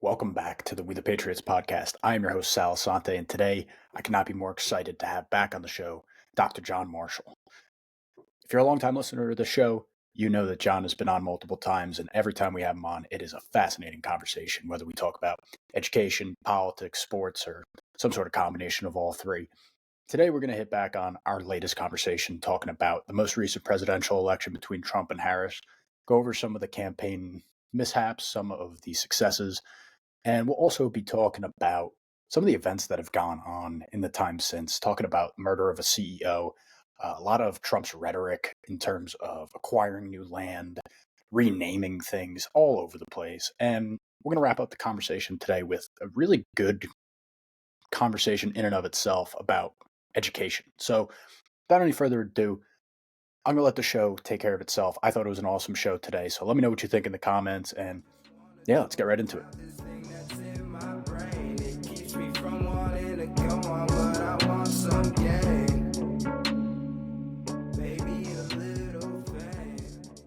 Welcome back to the We the Patriots podcast. I am your host, Sal Sante, and today I cannot be more excited to have back on the show Dr. John Marshall. If you're a longtime listener to the show, you know that John has been on multiple times, and every time we have him on, it is a fascinating conversation, whether we talk about education, politics, sports, or some sort of combination of all three. Today, we're going to hit back on our latest conversation, talking about the most recent presidential election between Trump and Harris, go over some of the campaign mishaps, some of the successes, and we'll also be talking about some of the events that have gone on in the time since, talking about murder of a CEO, a lot of Trump's rhetoric in terms of acquiring new land, renaming things all over the place. And we're going to wrap up the conversation today with a really good conversation in and of itself about education. So without any further ado, I'm going to let the show take care of itself. I thought it was an awesome show today. So let me know what you think in the comments. And yeah, let's get right into it.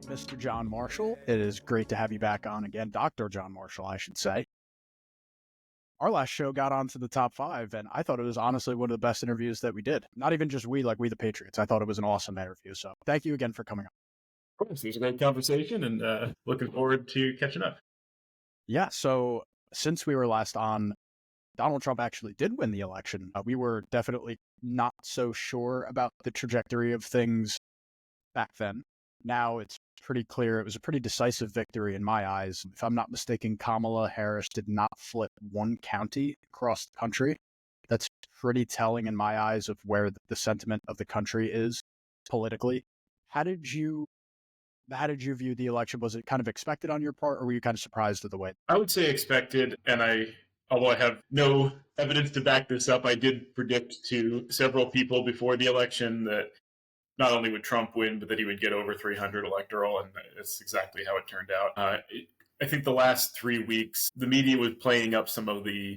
Mr. John Marshall, it is great to have you back on again. Dr. John Marshall, I should say. Our last show got onto the top 5, and I thought it was honestly one of the best interviews that we did. Not even just we the Patriots. I thought it was an awesome interview. So thank you again for coming on. Of course, it was a great conversation, and looking forward to catching up. Yeah, so since we were last on, Donald Trump actually did win the election. We were definitely not so sure about the trajectory of things back then. Now it's pretty clear it was a pretty decisive victory in my eyes. If I'm not mistaken, Kamala Harris did not flip one county across the country. That's pretty telling in my eyes of where the sentiment of the country is politically. How did you view the election? Was it kind of expected on your part, or were you kind of surprised at the way? I would say expected, and although I have no evidence to back this up, I did predict to several people before the election that not only would Trump win, but that he would get over 300 electoral, and that's exactly how it turned out. I think the last 3 weeks, the media was playing up some of the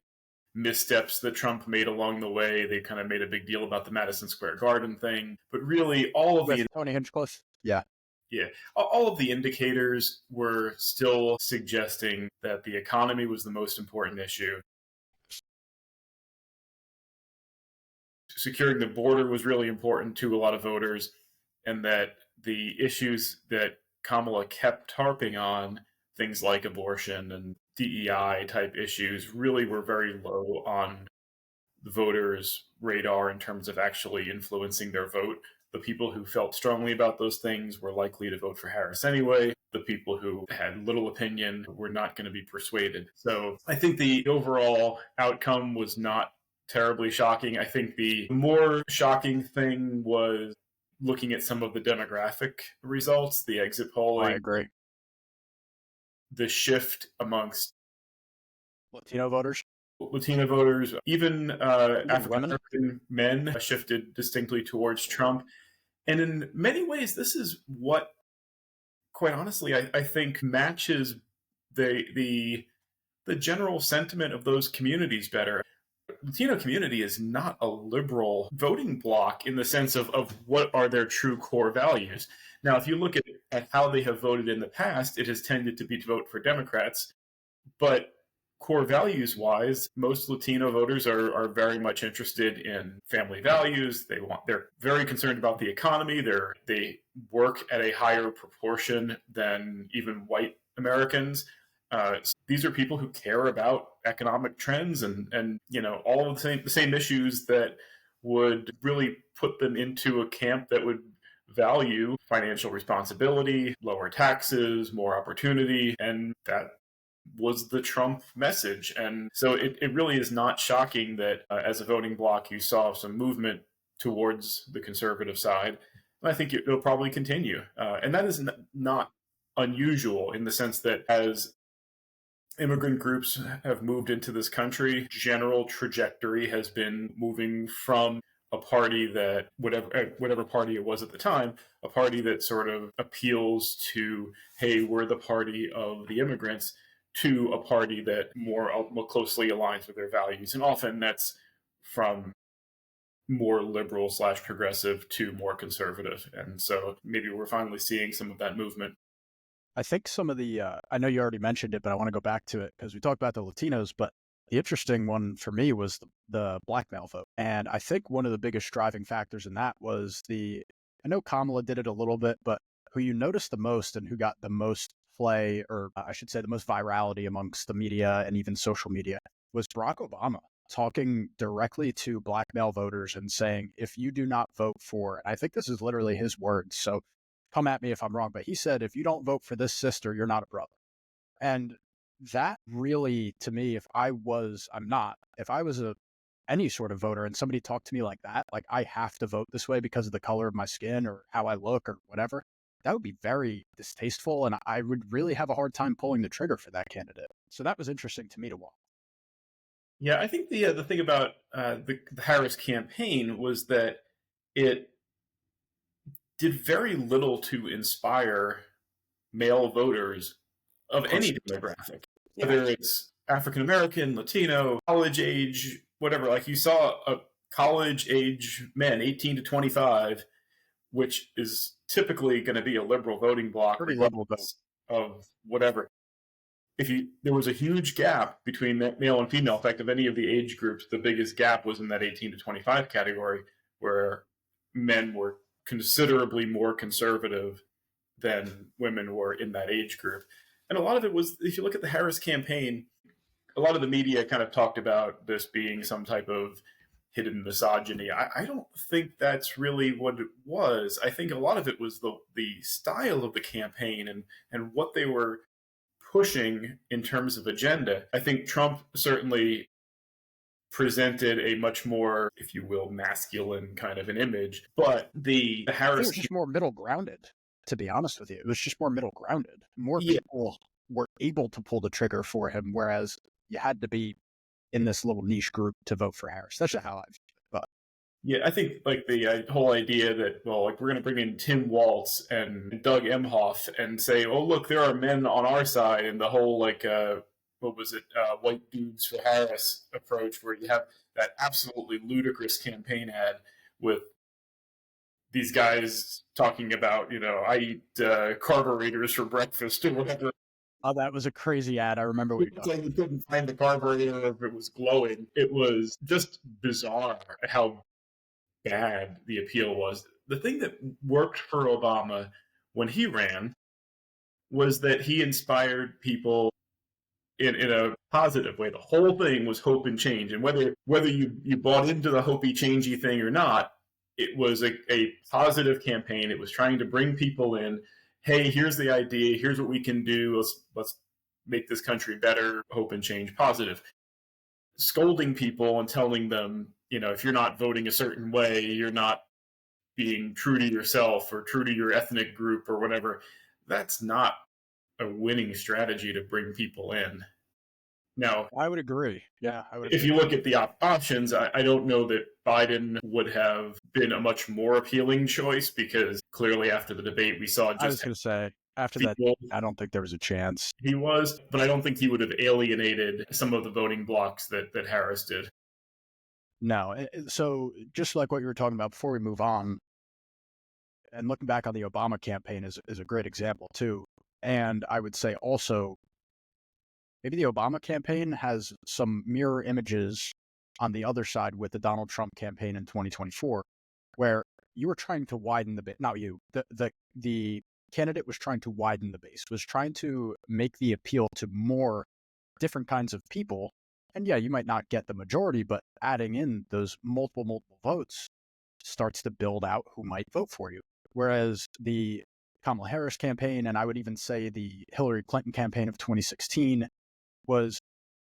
missteps that Trump made along the way. They kind of made a big deal about the Madison Square Garden thing, but really all of With Tony Hinchcliffe? Yeah. Yeah, all of the indicators were still suggesting that the economy was the most important issue. Securing the border was really important to a lot of voters, and that the issues that Kamala kept harping on, things like abortion and DEI type issues, really were very low on the voters' radar in terms of actually influencing their vote. The people who felt strongly about those things were likely to vote for Harris anyway. The people who had little opinion were not going to be persuaded. So I think the overall outcome was not terribly shocking. I think the more shocking thing was looking at some of the demographic results, the exit polling. I agree. The shift amongst Latino voters, even African American men shifted distinctly towards Trump. And in many ways, this is what, quite honestly, I think matches the general sentiment of those communities better. Latino community is not a liberal voting bloc in the sense of what are their true core values. Now, if you look at how they have voted in the past, it has tended to be to vote for Democrats. But core values wise, most Latino voters are very much interested in family values. They're very concerned about the economy. They work at a higher proportion than even white Americans. These are people who care about economic trends and all of the same issues that would really put them into a camp that would value financial responsibility, lower taxes, more opportunity, and that was the Trump message. And so it really is not shocking that as a voting bloc, you saw some movement towards the conservative side. And I think it'll probably continue. And that is not unusual in the sense that as immigrant groups have moved into this country, general trajectory has been moving from a party that, whatever party it was at the time, a party that sort of appeals to, hey, we're the party of the immigrants, to a party that more closely aligns with their values. And often that's from more liberal / progressive to more conservative. And so maybe we're finally seeing some of that movement. I think some of the, I know you already mentioned it, but I want to go back to it because we talked about the Latinos, but the interesting one for me was the black male vote. And I think one of the biggest driving factors in that was I know Kamala did it a little bit, but who you noticed the most and who got the most play, or I should say the most virality amongst the media and even social media, was Barack Obama talking directly to black male voters and saying, if you do not vote for, and I think this is literally his words, so come at me if I'm wrong, but he said, if you don't vote for this sister, you're not a brother. And that really, to me, if I was any sort of voter and somebody talked to me like that, like I have to vote this way because of the color of my skin or how I look or whatever, that would be very distasteful. And I would really have a hard time pulling the trigger for that candidate. So that was interesting to me to watch. Yeah, I think the thing about the Harris campaign was that it did very little to inspire male voters of any demographic, whether it's African American, Latino, college age, whatever. Like you saw a college age men, 18 to 25, which is typically going to be a liberal voting bloc, Pretty level vote. regardless of whatever. There was a huge gap between male and female. In fact, of any of the age groups, the biggest gap was in that 18 to 25 category, where men were considerably more conservative than women were in that age group. And a lot of it was, if you look at the Harris campaign, a lot of the media kind of talked about this being some type of hidden misogyny. I don't think that's really what it was. I think a lot of it was the style of the campaign and what they were pushing in terms of agenda. I think Trump certainly presented a much more, if you will, masculine kind of an image, but the Harris, it was just more middle grounded, to be honest with you. It was just more middle grounded. More people were able to pull the trigger for him, whereas you had to be in this little niche group to vote for Harris. That's just how I view it. But yeah, I think like the whole idea that, well, like we're going to bring in Tim Walz and Doug Emhoff and say, oh, look, there are men on our side, and the whole like, what was it, white dudes for Harris approach, where you have that absolutely ludicrous campaign ad with these guys talking about, I eat carburetors for breakfast or whatever. Oh, that was a crazy ad. I remember what you're like you couldn't find the carburetor if it was glowing. It was just bizarre how bad the appeal was. The thing that worked for Obama when he ran was that he inspired people in a positive way. The whole thing was hope and change. And whether you bought into the hopey changey thing or not, it was a positive campaign. It was trying to bring people in. Hey, here's the idea. Here's what we can do. Let's make this country better. Hope and change, positive. Scolding people and telling them, if you're not voting a certain way, you're not being true to yourself or true to your ethnic group or whatever. That's not a winning strategy to bring people in. Now, I would agree. Yeah, I would. If you look at the options, I don't know that Biden would have been a much more appealing choice, because clearly after the debate we saw just. I was going to say, after that, I don't think there was a chance. He was, but I don't think he would have alienated some of the voting blocks that Harris did. No. So just like what you were talking about before we move on, and looking back on the Obama campaign is a great example too. And I would say also, maybe the Obama campaign has some mirror images on the other side with the Donald Trump campaign in 2024, where you were trying to widen the base. Not you, the candidate was trying to widen the base, was trying to make the appeal to more different kinds of people. And yeah, you might not get the majority, but adding in those multiple votes starts to build out who might vote for you. Whereas the Kamala Harris campaign, and I would even say the Hillary Clinton campaign of 2016, was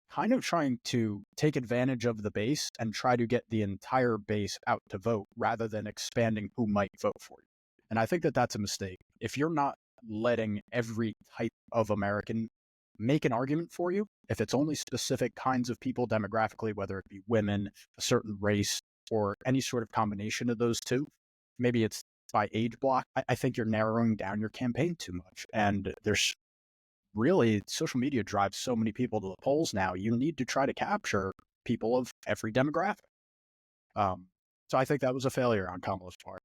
kind of trying to take advantage of the base and try to get the entire base out to vote rather than expanding who might vote for you. And I think that that's a mistake. If you're not letting every type of American make an argument for you, if it's only specific kinds of people demographically, whether it be women, a certain race, or any sort of combination of those two, maybe it's by age block, I think you're narrowing down your campaign too much. And there's really, social media drives so many people to the polls now. You need to try to capture people of every demographic. So I think that was a failure on Kamala's part.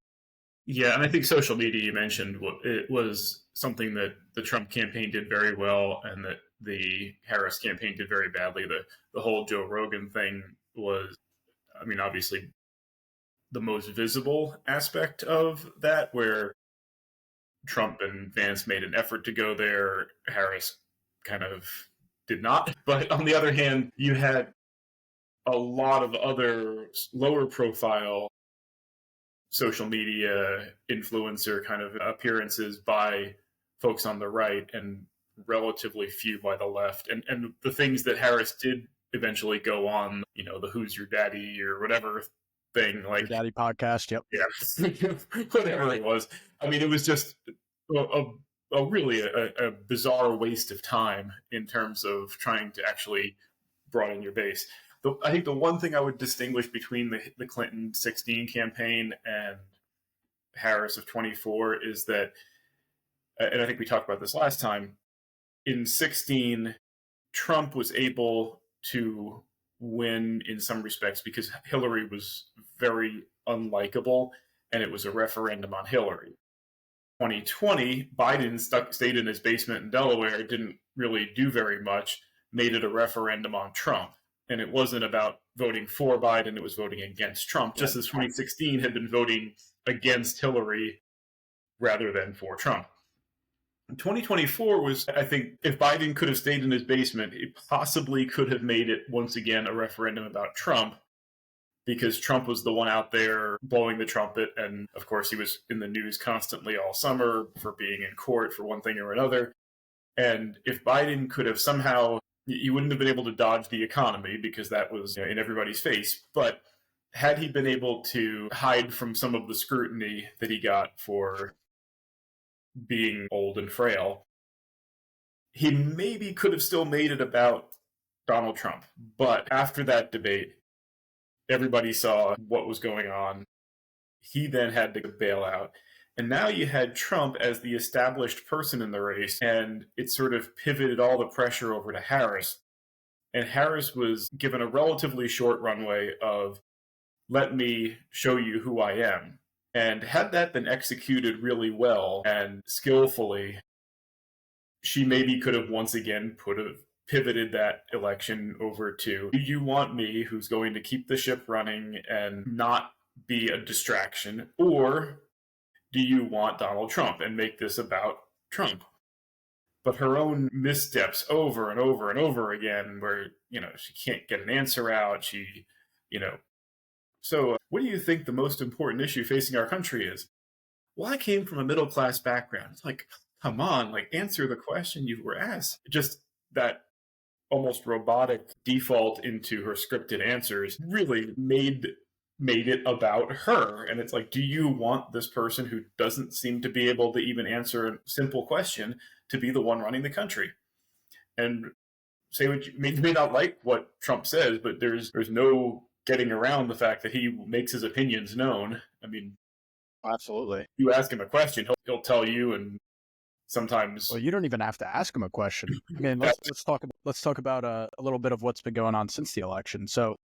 Yeah, and I think social media you mentioned it was something that the Trump campaign did very well, and that the Harris campaign did very badly. The whole Joe Rogan thing was, I mean, obviously the most visible aspect of that, where Trump and Vance made an effort to go there. Harris kind of did not. But on the other hand, you had a lot of other lower profile social media influencer kind of appearances by folks on the right and relatively few by the left. And the things that Harris did eventually go on, the Who's Your Daddy or whatever thing, like Your Daddy podcast. Yep. Yeah, whatever it was. I mean, it was just a really a bizarre waste of time in terms of trying to actually broaden your base. I think the one thing I would distinguish between the Clinton 16 campaign and Harris of 24 is that, and I think we talked about this last time, in 16, Trump was able to win in some respects because Hillary was very unlikable, and it was a referendum on Hillary. 2020, Biden stayed in his basement in Delaware, didn't really do very much, made it a referendum on Trump. And it wasn't about voting for Biden, it was voting against Trump, just as 2016 had been voting against Hillary rather than for Trump. 2024 was, I think, if Biden could have stayed in his basement, it possibly could have made it once again a referendum about Trump, because Trump was the one out there blowing the trumpet. And of course, he was in the news constantly all summer for being in court for one thing or another. And if Biden could have somehow, he wouldn't have been able to dodge the economy because that was in everybody's face. But had he been able to hide from some of the scrutiny that he got for being old and frail, he maybe could have still made it about Donald Trump. But after that debate, everybody saw what was going on. He then had to bail out. And now you had Trump as the established person in the race, and it sort of pivoted all the pressure over to Harris. And Harris was given a relatively short runway of, let me show you who I am. And had that been executed really well and skillfully, she maybe could have once again pivoted that election over to, do you want me, who's going to keep the ship running and not be a distraction, or do you want Donald Trump and make this about Trump? But her own missteps over and over and over again, where, she can't get an answer out. So what do you think the most important issue facing our country is? Well, I came from a middle-class background. It's like, come on, answer the question you were asked. Just that almost robotic default into her scripted answers really made it about her. And it's like, do you want this person who doesn't seem to be able to even answer a simple question to be the one running the country? And say what you may not like what Trump says, but there's no getting around the fact that he makes his opinions known. I mean, absolutely. You ask him a question, he'll tell you, and sometimes. Well, you don't even have to ask him a question. I mean, let's talk about a little bit of what's been going on since the election. So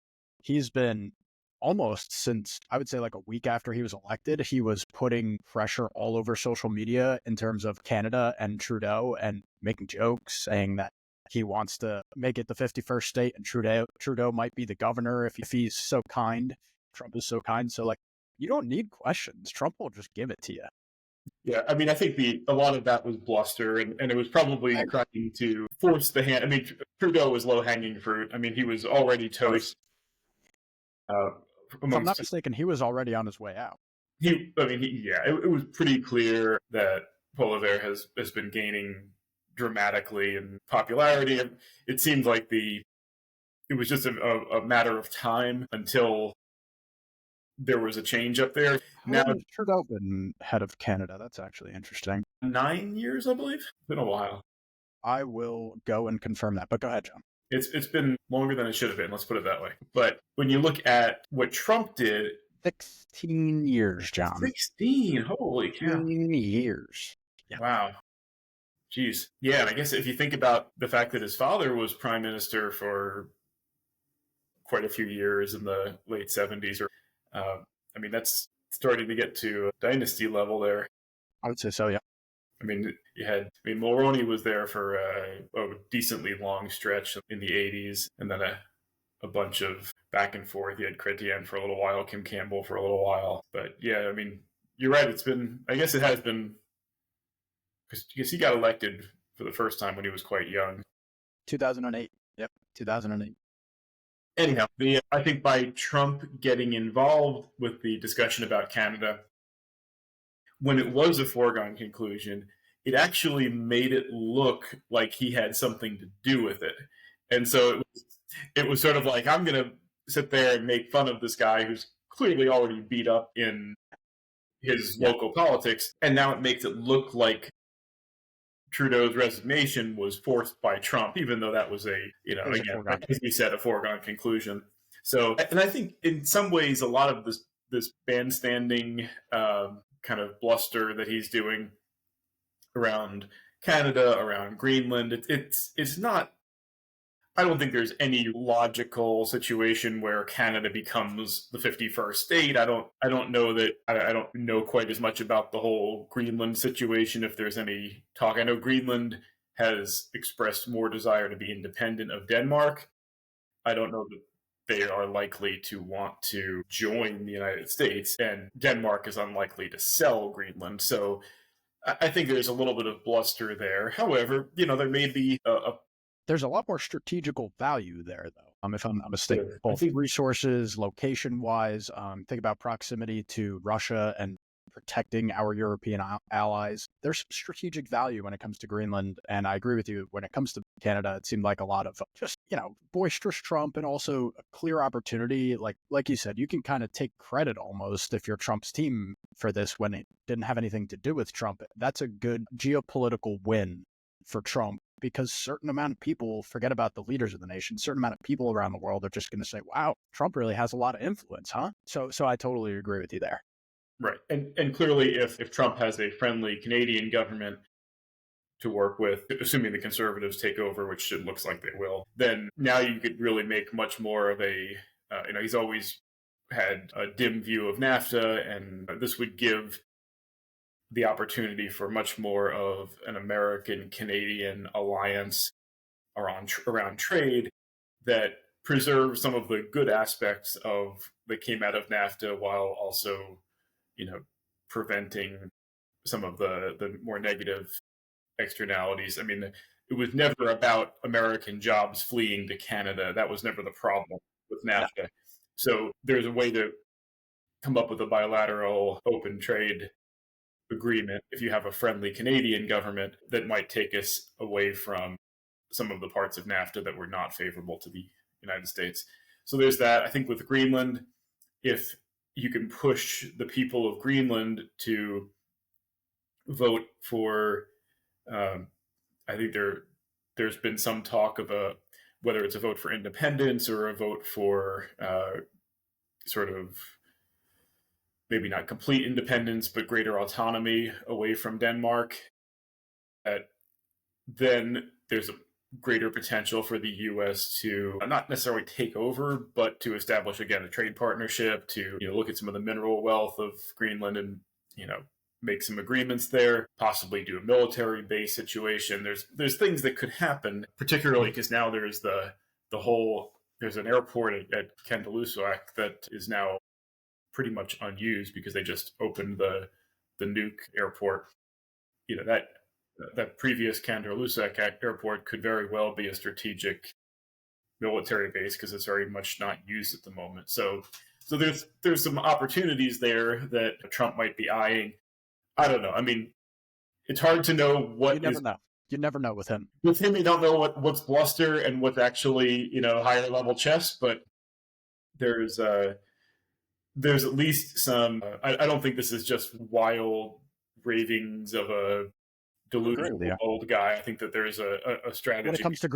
he's been almost since, I would say, like a week after he was elected, he was putting pressure all over social media in terms of Canada and Trudeau, and making jokes saying that he wants to make it the 51st state, and Trudeau might be the governor if he's so kind. Trump is so kind. So you don't need questions. Trump will just give it to you. Yeah, I mean, I think a lot of that was bluster, and it was probably trying to force the hand. I mean, Trudeau was low-hanging fruit. I mean, he was already toast. If I'm not mistaken, he was already on his way out. It was pretty clear that Poilievre has been gaining dramatically in popularity. It seemed like it was just a matter of time until there was a change up there. Now, Trudeau been head of Canada. That's actually interesting. 9 years, I believe. It's been a while. I will go and confirm that, but go ahead, John. It's been longer than it should have been, let's put it that way. But when you look at what Trump did... 16 years, John. 16? Holy cow. 16 years. Yeah. Wow. Jeez. Yeah, and I guess if you think about the fact that his father was prime minister for quite a few years in the late 70s, I mean, that's starting to get to a dynasty level there. I would say so, yeah. I mean, Mulroney was there for a decently long stretch in the 80s, and then a bunch of back and forth. You had Chrétien for a little while, Kim Campbell for a little while. But yeah, I mean, you're right. I guess it has been, because he got elected for the first time when he was quite young. 2008. Yep, 2008. Anyhow, I think by Trump getting involved with the discussion about Canada, when it was a foregone conclusion, it actually made it look like he had something to do with it. And so it was sort of like, I'm going to sit there and make fun of this guy who's clearly already beat up in his local politics. And now it makes it look like Trudeau's resignation was forced by Trump, even though that was as we said, a foregone conclusion. So, and I think in some ways, a lot of this bandstanding kind of bluster that he's doing around Canada, around Greenland, it's not. I don't think there's any logical situation where Canada becomes the 51st state. I don't know that. I don't know quite as much about the whole Greenland situation, if there's any talk. I know Greenland has expressed more desire to be independent of Denmark. I don't know that they are likely to want to join the United States, and Denmark is unlikely to sell Greenland. So I think there's a little bit of bluster there. However, there may be there's a lot more strategical value there, though. If I'm not mistaken, both resources, location-wise, think about proximity to Russia and protecting our European allies. There's strategic value when it comes to Greenland, and I agree with you. When it comes to Canada, it seemed like a lot of just, boisterous Trump and also a clear opportunity. Like you said, you can kind of take credit almost if you're Trump's team for this when it didn't have anything to do with Trump. That's a good geopolitical win for Trump, because certain amount of people forget about the leaders of the nation. Certain amount of people around the world are just going to say, wow, Trump really has a lot of influence, huh? So I totally agree with you there. Right. And clearly, if Trump has a friendly Canadian government to work with, assuming the Conservatives take over, which it looks like they will, then now you could really make much more of he's always had a dim view of NAFTA, and this would give the opportunity for much more of an American-Canadian alliance around trade that preserves some of the good aspects that came out of NAFTA, while also, preventing some of the more negative externalities. I mean, it was never about American jobs fleeing to Canada. That was never the problem with NAFTA. No. So there's a way to come up with a bilateral open trade agreement if you have a friendly Canadian government that might take us away from some of the parts of NAFTA that were not favorable to the United States. So there's that. I think with Greenland, if you can push the people of Greenland to vote for, I think there's been some talk of whether it's a vote for independence or a vote for sort of maybe not complete independence, but greater autonomy away from Denmark. Then there's a greater potential for the U.S. to not necessarily take over, but to establish, again, a trade partnership, to look at some of the mineral wealth of Greenland and make some agreements there, possibly do a military base situation. There's things that could happen, particularly because now there's there's an airport at Kangerlussuaq that is now pretty much unused because they just opened the Nuuk airport. That previous Kangerlussuaq airport could very well be a strategic military base because it's very much not used at the moment. So there's some opportunities there that Trump might be eyeing. I don't know. I mean, it's hard to know what. You never know with him. With him, you don't know what's bluster and what's actually higher level chess. But there's at least some. I don't think this is just wild ravings of a delusional old guy. I think that there's a strategy when it comes to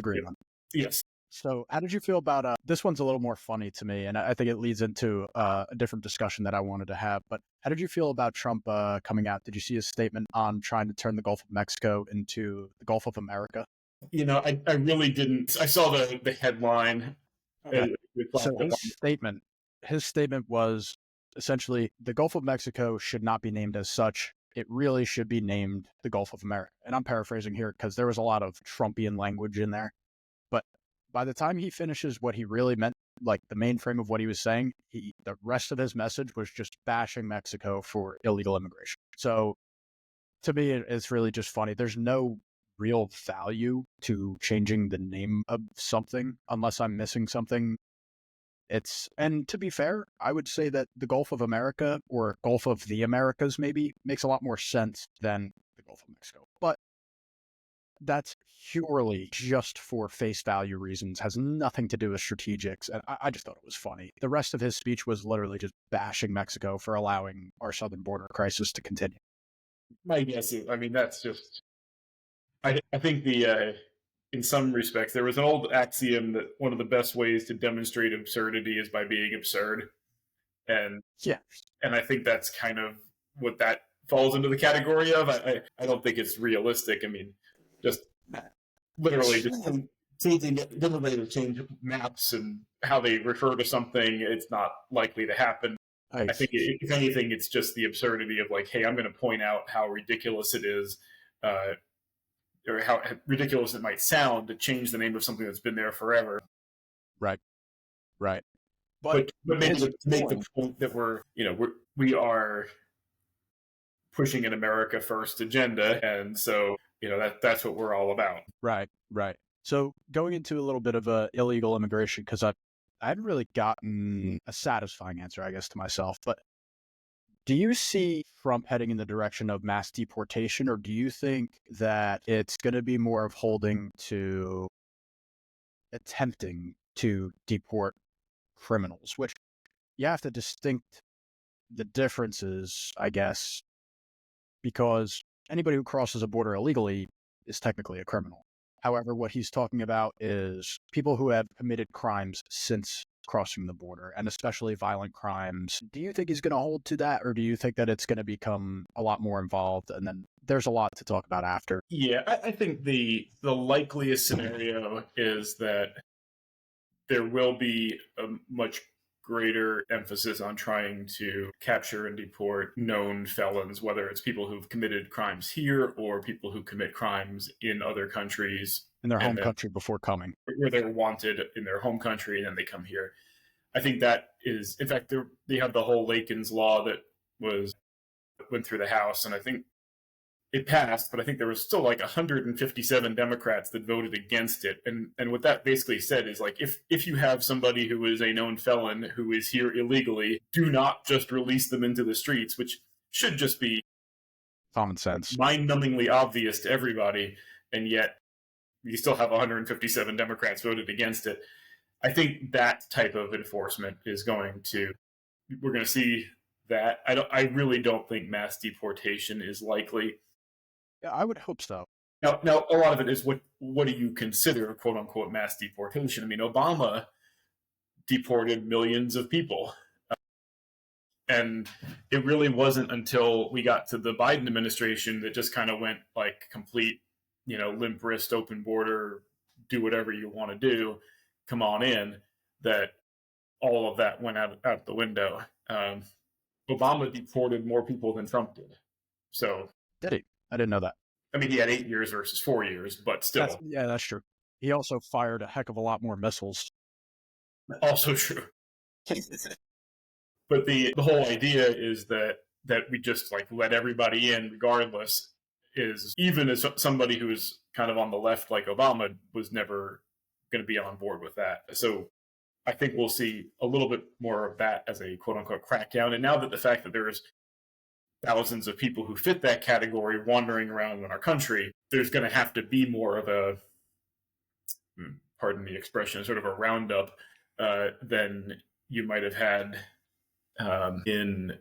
Greenland. Yes. So how did you feel about this one's a little more funny to me, and I think it leads into a different discussion that I wanted to have. But how did you feel about Trump coming out? Did you see his statement on trying to turn the Gulf of Mexico into the Gulf of America? I really didn't. I saw the headline. Okay. So his statement was essentially the Gulf of Mexico should not be named as such. It really should be named the Gulf of America. And I'm paraphrasing here because there was a lot of Trumpian language in there. But by the time he finishes what he really meant, like the main frame of what he was saying, the rest of his message was just bashing Mexico for illegal immigration. So to me, it's really just funny. There's no real value to changing the name of something unless I'm missing something. And to be fair, I would say that the Gulf of America, or Gulf of the Americas maybe, makes a lot more sense than the Gulf of Mexico. But that's purely just for face value reasons, has nothing to do with strategics. And I just thought it was funny. The rest of his speech was literally just bashing Mexico for allowing our southern border crisis to continue. My guess is, I mean, that's just, I think in some respects, there was an old axiom that one of the best ways to demonstrate absurdity is by being absurd. And yeah, and I think that's kind of what that falls into the category of. I don't think it's realistic. I mean, just literally just changing different way to change maps and how they refer to something, it's not likely to happen. I think, if anything, it's just the absurdity of like, hey, I'm going to point out how ridiculous it is, or how ridiculous it might sound to change the name of something that's been there forever. Right. But maybe to make the point that we are pushing an America First agenda, and so that's what we're all about. Right. So going into a little bit of illegal immigration, because I hadn't really gotten a satisfying answer, I guess, to myself. But do you see Trump heading in the direction of mass deportation, or do you think that it's going to be more of holding to attempting to deport criminals, which you have to distinct the differences, I guess, because anybody who crosses a border illegally is technically a criminal. However, what he's talking about is people who have committed crimes since crossing the border, and especially violent crimes. Do you think he's going to hold to that, or do you think that it's going to become a lot more involved, and then there's a lot to talk about after? Yeah, I think the likeliest scenario is that there will be a much greater emphasis on trying to capture and deport known felons, whether it's people who've committed crimes here or people who commit crimes in other countries. In their home country before coming. Where they're wanted in their home country and then they come here. I think that is, in fact, they have the whole Lakens law that went through the House, and I think it passed, but I think there was still like 157 Democrats that voted against it. And what that basically said is like, if you have somebody who is a known felon who is here illegally, do not just release them into the streets, which should just be common sense, mind-numbingly obvious to everybody, and yet you still have 157 Democrats voted against it. I think that type of enforcement is we're going to see that. I really don't think mass deportation is likely. Yeah, I would hope so. Now, a lot of it is what do you consider quote unquote mass deportation? I mean, Obama deported millions of people. And it really wasn't until we got to the Biden administration that just kind of went like complete, limp wrist, open border, do whatever you want to do, come on in, that all of that went out the window. Obama deported more people than Trump did. So did he? I didn't know that. I mean, he had 8 years versus 4 years, but still. That's true. He also fired a heck of a lot more missiles. Also true. But the whole idea is that we just like let everybody in regardless, is even as somebody who is kind of on the left like Obama was never going to be on board with that. So I think we'll see a little bit more of that as a quote unquote crackdown. And now that the fact that there's thousands of people who fit that category wandering around in our country, there's going to have to be more of a, pardon the expression, sort of a roundup than you might have had in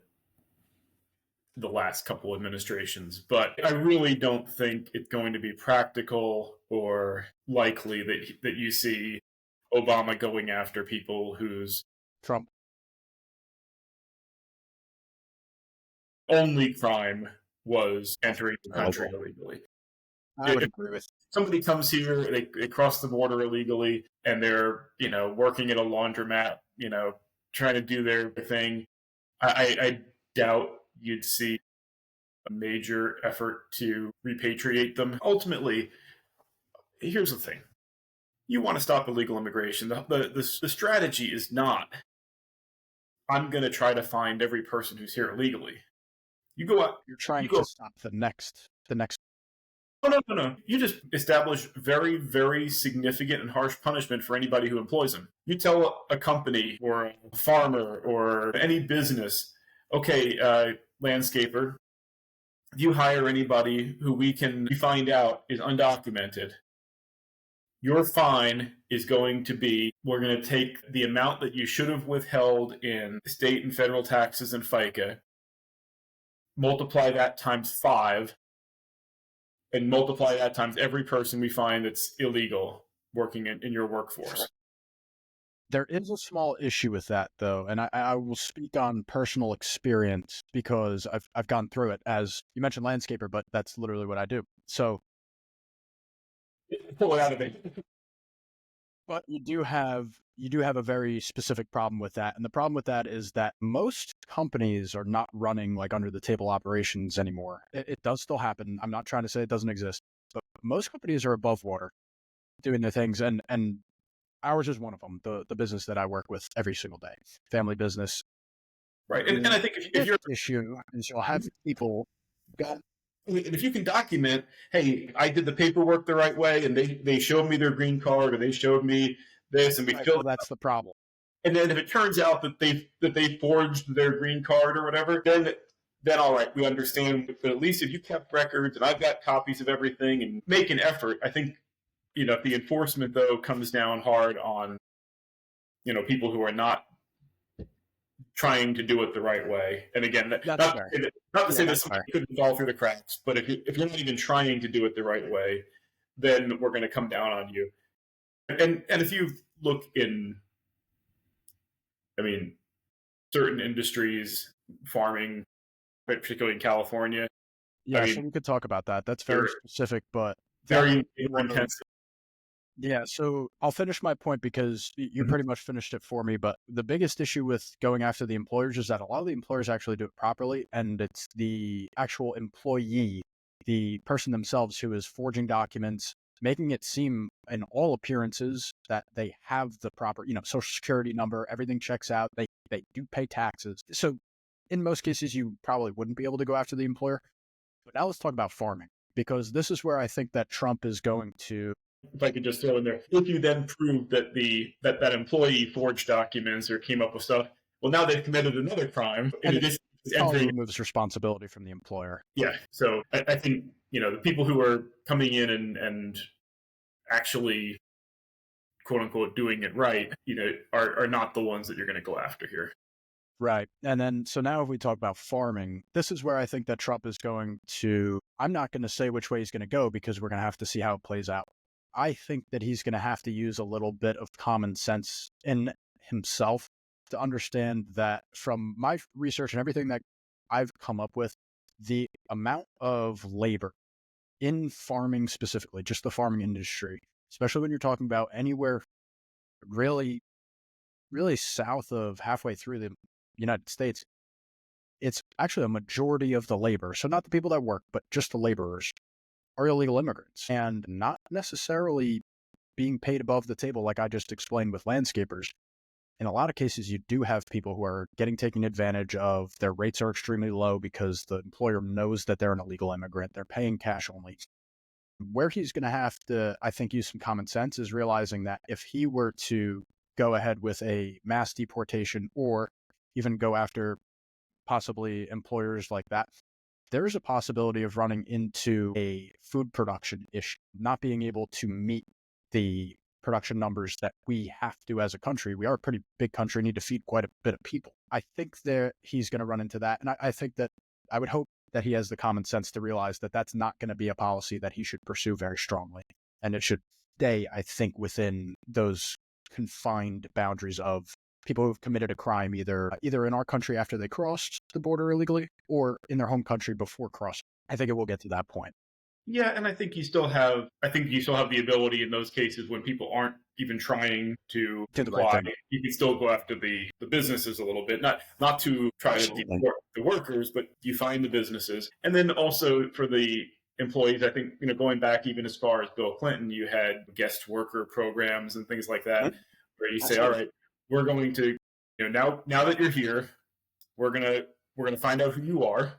the last couple administrations. But I really don't think it's going to be practical or likely that you see Obama going after people whose Trump only crime was entering the country illegally. I would agree with. Somebody comes here, they cross the border illegally, and they're working at a laundromat, trying to do their thing. I doubt you'd see a major effort to repatriate them. Ultimately, here's the thing: you want to stop illegal immigration. The strategy is not, I'm going to try to find every person who's here illegally. You go out, You're trying you to go. stop the next. No, no, no, no. You just establish very, very significant and harsh punishment for anybody who employs them. You tell a company or a farmer or any business, okay, landscaper, if you hire anybody who we find out is undocumented, your fine is going to be, we're going to take the amount that you should have withheld in state and federal taxes and FICA, multiply that times 5, and multiply that times every person we find that's illegal working in your workforce. There is a small issue with that, though, and I will speak on personal experience because I've gone through it. As you mentioned, landscaper, but that's literally what I do. So, Pull it out of it. but you do have a very specific problem with that, and the problem with that is that most companies are not running like under the table operations anymore. It does still happen. I'm not trying to say it doesn't exist, but most companies are above water doing their things, and ours is one of them. The business that I work with every single day, family business. Right. And I think if you're issue is you'll have people got and if you can document, hey, I did the paperwork the right way, and they showed me their green card, or they showed me this, and we right, filled. well, that's the problem. And then if it turns out that they forged their green card or whatever, then all right, we understand. But at least if you kept records and I've got copies of everything and make an effort, I think if the enforcement though comes down hard on people who are not trying to do it the right way. And again, That's fair. not to say that That's something fair. couldn't fall through the cracks, but if you're not even trying to do it the right way, then we're going to come down on you. And if you look in, I mean, certain industries, farming, particularly in California, Yeah, I so mean, we could talk about that. That's very they're specific, but that very would be labor one of intensive. yeah, so I'll finish my point because you Mhm. pretty much finished it for me, but the biggest issue with going after the employers is that a lot of the employers actually do it properly, and it's the actual employee, the person themselves who is forging documents, making it seem in all appearances that they have the proper, social security number, everything checks out, they do pay taxes. So in most cases you probably wouldn't be able to go after the employer. But now let's talk about farming, because this is where I think that Trump is going to. If I could just throw in there, if you then prove that that employee forged documents or came up with stuff, well, now they've committed another crime in And it addition to probably entering. removes responsibility from the employer. Yeah, so I think the people who are coming in and actually quote unquote doing it right, are not the ones that you're going to go after here. Right. And then, so now if we talk about farming, this is where I think that Trump is going to, I'm not going to say which way he's going to go because we're going to have to see how it plays out. I think that he's going to have to use a little bit of common sense in himself to understand that from my research and everything that I've come up with, the amount of labor in farming specifically, just the farming industry, especially when you're talking about anywhere really, really south of halfway through the United States, it's actually a majority of the labor. So not the people that work, but just the laborers are illegal immigrants and not necessarily being paid above the table, like I just explained with landscapers. In a lot of cases, you do have people who are getting taken advantage of. Their rates are extremely low because the employer knows that they're an illegal immigrant. They're paying cash only. Where he's going to have to, I think, use some common sense is realizing that if he were to go ahead with a mass deportation or even go after possibly employers like that, there's a possibility of running into a food production issue, not being able to meet the production numbers that we have to as a country. We are a pretty big country, need to feed quite a bit of people. I think that he's going to run into that. And I think that I would hope that he has the common sense to realize that that's not going to be a policy that he should pursue very strongly. And it should stay, I think, within those confined boundaries of people who've committed a crime either in our country after they crossed the border illegally or in their home country before crossing. I think it will get to that point. Yeah, and I think you still have the ability in those cases when people aren't even trying to Do the right comply. thing. You can still go after the businesses a little bit, not to try to Absolutely. deport the workers, but you find the businesses. And then also for the employees, I think, going back even as far as Bill Clinton, you had guest worker programs and things like that, Mhm. where you say, all Absolutely. right, we're going to, now that you're here, we're gonna find out who you are.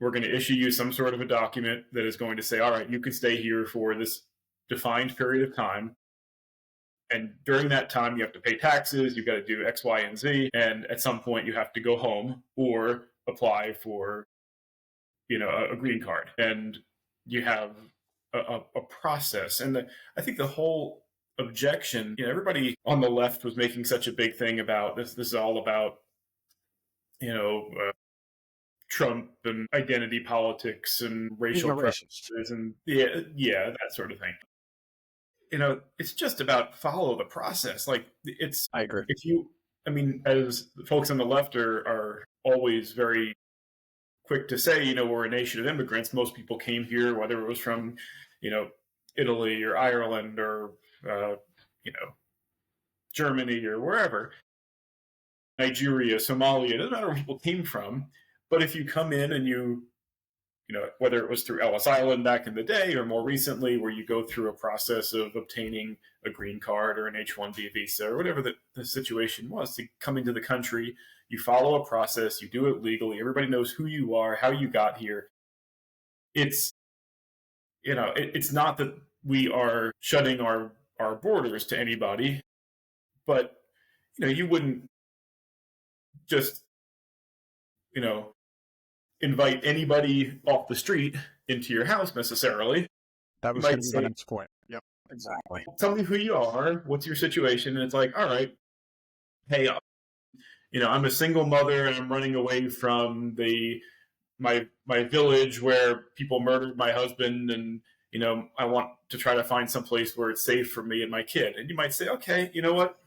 We're going to issue you some sort of a document that is going to say, all right, you can stay here for this defined period of time. And during that time, you have to pay taxes, you've got to do X, Y, and Z. And at some point, you have to go home or apply for, a green card. And you have a process. And I think the whole objection, everybody on the left was making such a big thing about this. This is all about, you know, uh, Trump and identity politics and He's racial a racist. preferences and yeah, that sort of thing. It's just about follow the process. Like it's I agree. if you, I mean, as folks on the left are always very quick to say, we're a nation of immigrants. Most people came here, whether it was from, you know, Italy or Ireland or you know Germany or wherever, Nigeria, Somalia. It doesn't matter where people came from, but if you come in and whether it was through Ellis Island back in the day or more recently, where you go through a process of obtaining a green card or an H-1B visa or whatever the situation was to come into the country, you follow a process, you do it legally, everybody knows who you are, how you got here. It's, it's not that we are shutting our borders to anybody, but, you wouldn't just, you know, invite anybody off the street into your house necessarily. That You was going might to be my say, next point. Yep, exactly. tell me who you are, what's your situation? And it's like, all right, hey, I'm a single mother and I'm running away from my village where people murdered my husband, and I want to try to find some place where it's safe for me and my kid. And you might say, okay, you know what?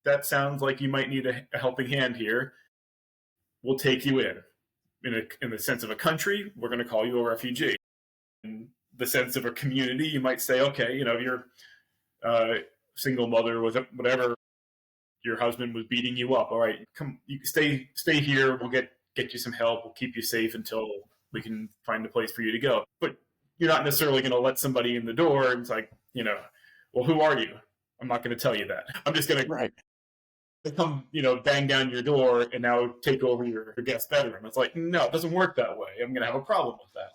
That sounds like you might need a helping hand here. We'll take you in the sense of a country, we're going to call you a refugee. In the sense of a community, you might say, okay, you're single mother with whatever, your husband was beating you up. All right, come, you stay here. We'll get you some help. We'll keep you safe until we can find a place for you to go. But you're not necessarily going to let somebody in the door and it's like, well, who are you? I'm not going to tell you that. I'm just going Right. to come, bang down your door and now take over your guest bedroom. It's like, no, it doesn't work that way. I'm going to have a problem with that.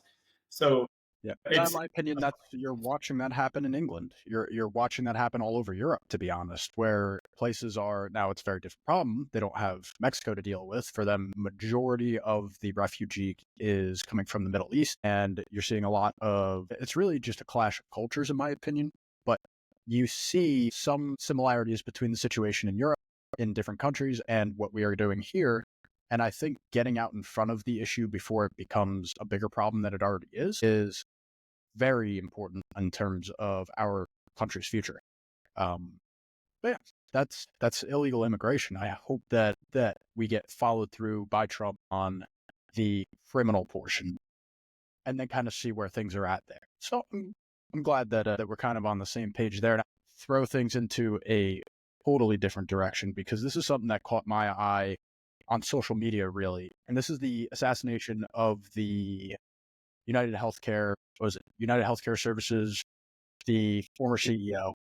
So Yeah, and in it's my opinion, you're watching that happen in England. You're watching that happen all over Europe, to be honest, where places are now. It's a very different problem. They don't have Mexico to deal with. For them, majority of the refugee is coming from the Middle East, and you're seeing a lot of. It's really just a clash of cultures, in my opinion. But you see some similarities between the situation in Europe, in different countries, and what we are doing here. And I think getting out in front of the issue before it becomes a bigger problem than it already is very important in terms of our country's future. But yeah, that's illegal immigration. I hope that we get followed through by Trump on the criminal portion, and then kind of see where things are at there. So I'm glad that we're kind of on the same page there. Now, throw things into a totally different direction, because this is something that caught my eye on social media, really, and this is the assassination of the United Healthcare Services, the former CEO.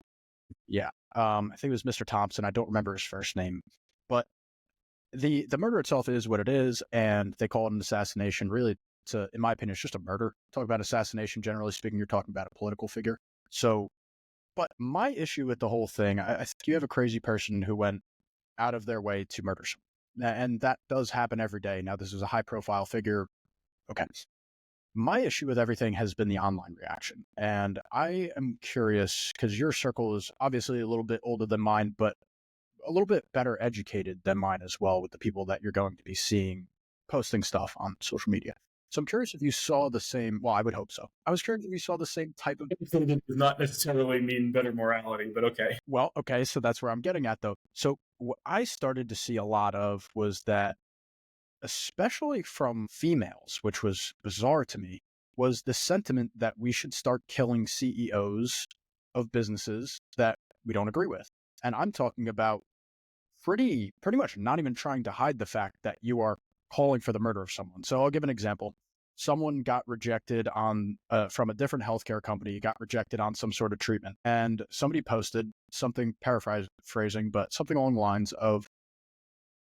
Yeah. I think it was Mr. Thompson. I don't remember his first name, but the murder itself is what it is, and they call it an assassination. Really, in my opinion, it's just a murder. Talk about assassination, generally speaking, you're talking about a political figure. So, but my issue with the whole thing, I think you have a crazy person who went out of their way to murder someone, and that does happen every day. Now, this is a high profile figure. Okay. My issue with everything has been the online reaction. And I am curious, because your circle is obviously a little bit older than mine, but a little bit better educated than mine as well, with the people that you're going to be seeing posting stuff on social media. So I'm curious if you saw the same. Well, I would hope so. I was curious if you saw the same type of. does not necessarily mean better morality, but okay. Well, okay. So that's where I'm getting at, though. So what I started to see a lot of was that, especially from females, which was bizarre to me, was the sentiment that we should start killing CEOs of businesses that we don't agree with. And I'm talking about pretty much not even trying to hide the fact that you are calling for the murder of someone. So I'll give an example. Someone got rejected on from a different healthcare company, got rejected on some sort of treatment. And somebody posted something, paraphrasing, but something along the lines of,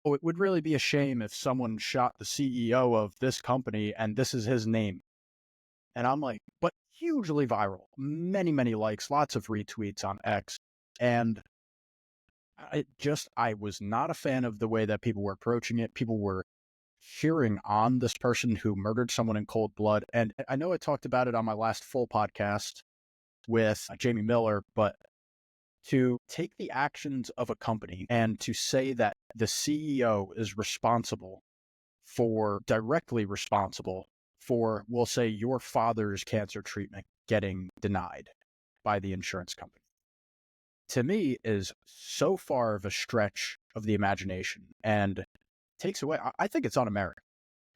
oh, it would really be a shame if someone shot the CEO of this company and this is his name. And I'm like, but hugely viral, many likes, lots of retweets on X. And I was not a fan of the way that people were approaching it. People were cheering on this person who murdered someone in cold blood. And I know I talked about it on my last full podcast with Jamie Miller, but to take the actions of a company and to say that the CEO is directly responsible for, we'll say, your father's cancer treatment getting denied by the insurance company, to me is so far of a stretch of the imagination and takes away, I think it's un-American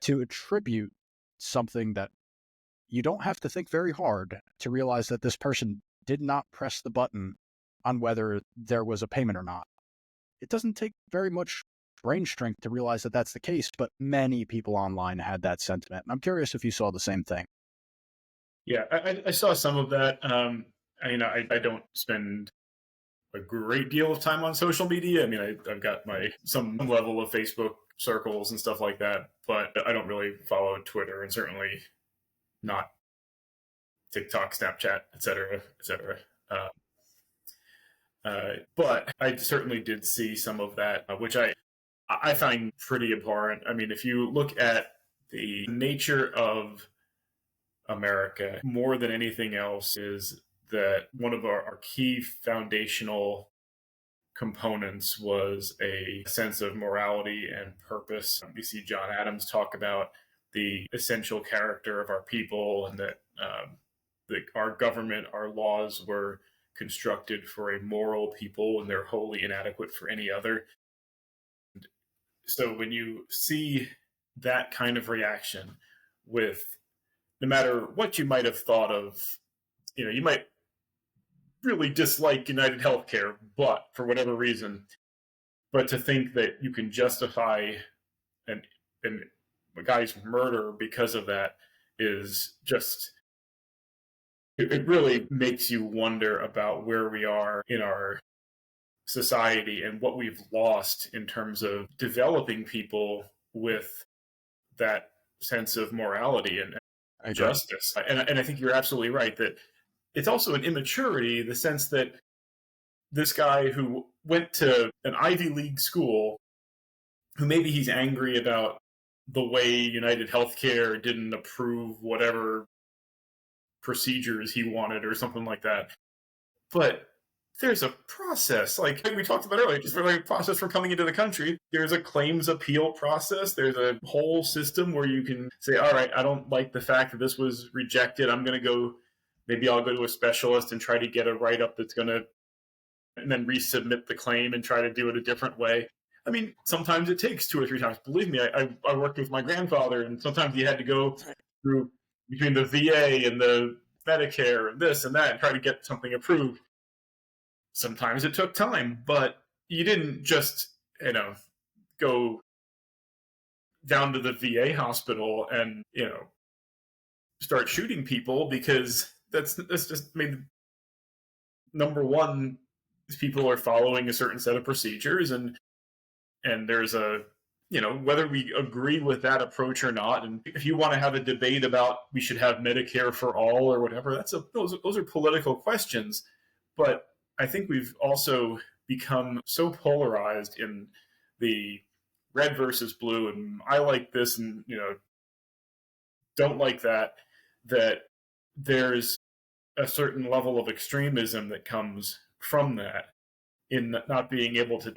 to attribute something that you don't have to think very hard to realize that this person did not press the button on whether there was a payment or not. It doesn't take very much brain strength to realize that that's the case, but many people online had that sentiment. And I'm curious if you saw the same thing. Yeah, I saw some of that. I don't spend a great deal of time on social media. I mean, I've got some level of Facebook circles and stuff like that, but I don't really follow Twitter, and certainly not TikTok, Snapchat, etc., etc. But I certainly did see some of that, which I find pretty abhorrent. I mean, if you look at the nature of America, more than anything else, is that one of our key foundational components was a sense of morality and purpose. We see John Adams talk about the essential character of our people, and that our government, our laws were constructed for a moral people, and they're wholly inadequate for any other. So when you see that kind of reaction, with no matter what you might have thought of, you might really dislike United Healthcare, but for whatever reason, but to think that you can justify a guy's murder because of that is just, it really makes you wonder about where we are in our society and what we've lost in terms of developing people with that sense of morality and justice. And I think you're absolutely right that it's also an immaturity, the sense that this guy who went to an Ivy League school, who maybe he's angry about the way United Healthcare didn't approve whatever procedures he wanted or something like that. But there's a process, like we talked about earlier, just like a process for coming into the country. There's a claims appeal process. There's a whole system where you can say, all right, I don't like the fact that this was rejected. Maybe I'll go to a specialist and try to get a write-up that's going to, and then resubmit the claim and try to do it a different way. I mean, sometimes it takes 2 or 3 times. Believe me, I worked with my grandfather, and sometimes he had to go through between the VA and the Medicare and this and that and try to get something approved. Sometimes it took time, but you didn't just, go down to the VA hospital and, start shooting people, because that's just, I mean, number one, people are following a certain set of procedures, and there's whether we agree with that approach or not. And if you want to have a debate about we should have Medicare for all or whatever, those are political questions. But I think we've also become so polarized in the red versus blue, and I like this and don't like that there's a certain level of extremism that comes from that, in not being able to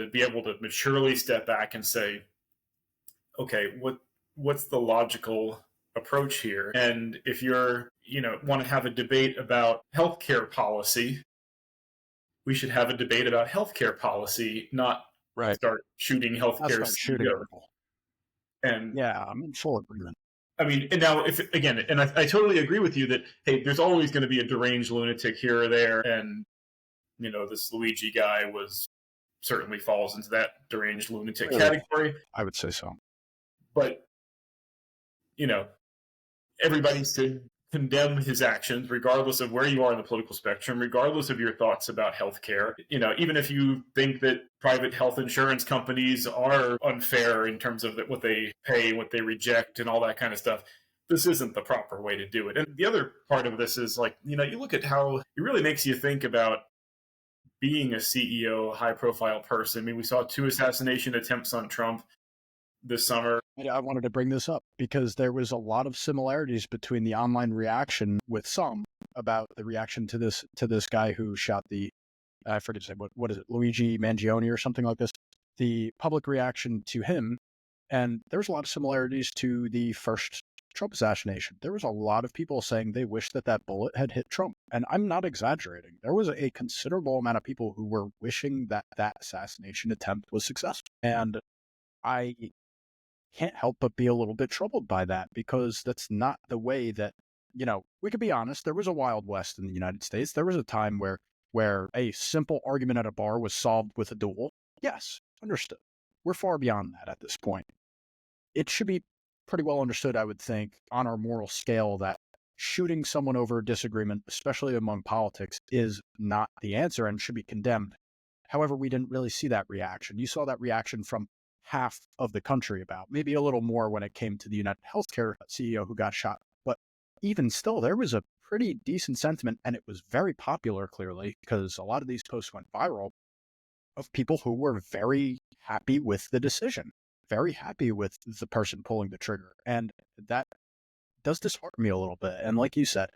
maturely step back and say, okay, what's the logical approach here? And if you're want to have a debate about healthcare policy, we should have a debate about healthcare policy, not start shooting healthcare people. And yeah, I'm in full agreement. I mean, and now if again, and I totally agree with you that hey, there's always going to be a deranged lunatic here or there, and this Luigi guy was certainly falls into that deranged lunatic Clearly, category. I would say so. But you know, everybody should condemn his actions, regardless of where you are in the political spectrum, regardless of your thoughts about healthcare. Even if you think that private health insurance companies are unfair in terms of what they pay, what they reject, and all that kind of stuff. This isn't the proper way to do it. And the other part of this is like, you look at how it really makes you think about being a CEO, a high profile person. I mean, we saw 2 assassination attempts on Trump this summer. I wanted to bring this up because there was a lot of similarities between the online reaction with some about the reaction to this guy who shot I forget to say what is it, Luigi Mangione or something like this. The public reaction to him, and there was a lot of similarities to the first Trump assassination. There was a lot of people saying they wish that bullet had hit Trump, and I'm not exaggerating. There was a considerable amount of people who were wishing that assassination attempt was successful, and I can't help but be a little bit troubled by that because that's not the way that, we could be honest. There was a Wild West in the United States. There was a time where a simple argument at a bar was solved with a duel. Yes, understood. We're far beyond that at this point. It should be pretty well understood, I would think, on our moral scale that shooting someone over a disagreement, especially among politics, is not the answer and should be condemned. However, we didn't really see that reaction. You saw that reaction from half of the country, about maybe a little more when it came to the United Healthcare CEO who got shot. But even still, there was a pretty decent sentiment, and it was very popular, clearly, because a lot of these posts went viral, of people who were very happy with the decision, very happy with the person pulling the trigger. And that does dishearten me a little bit. And like you said,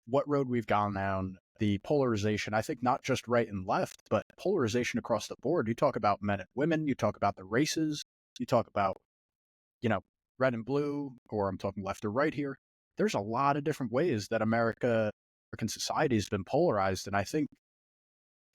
what road we've gone down, the polarization, I think not just right and left, but polarization across the board. You talk about men and women, you talk about the races, you talk about, red and blue, or I'm talking left or right here. There's a lot of different ways that American society has been polarized. And I think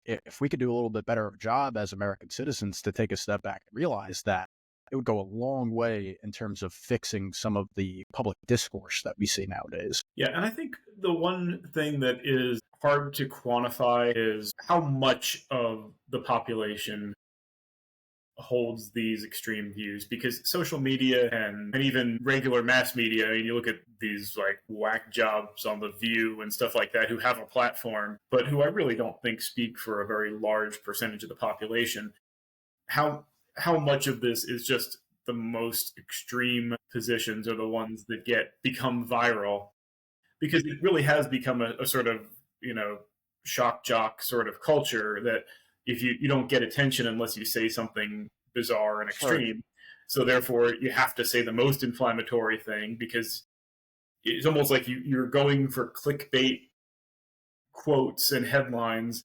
if we could do a little bit better of a job as American citizens to take a step back and realize that, it would go a long way in terms of fixing some of the public discourse that we see nowadays. Yeah, and I think the one thing that is hard to quantify is how much of the population holds these extreme views, because social media and even regular mass media, I mean, you look at these like whack jobs on The View and stuff like that who have a platform, but who I really don't think speak for a very large percentage of the population. How much of this is just the most extreme positions are the ones that become viral, because it really has become a sort of shock jock sort of culture that if you don't get attention unless you say something bizarre and extreme. Sure. So therefore you have to say the most inflammatory thing, because it's almost like you're going for clickbait quotes and headlines,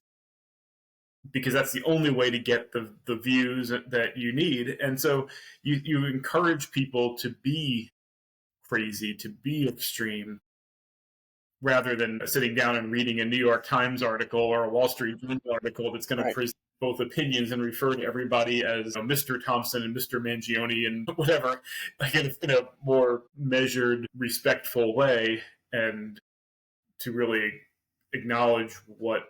because that's the only way to get the views that you need. And so you encourage people to be crazy, to be extreme, rather than sitting down and reading a New York Times article or a Wall Street Journal article that's going to present both opinions and refer to everybody as Mr. Thompson and Mr. Mangione and whatever, like in a more measured, respectful way, and to really acknowledge what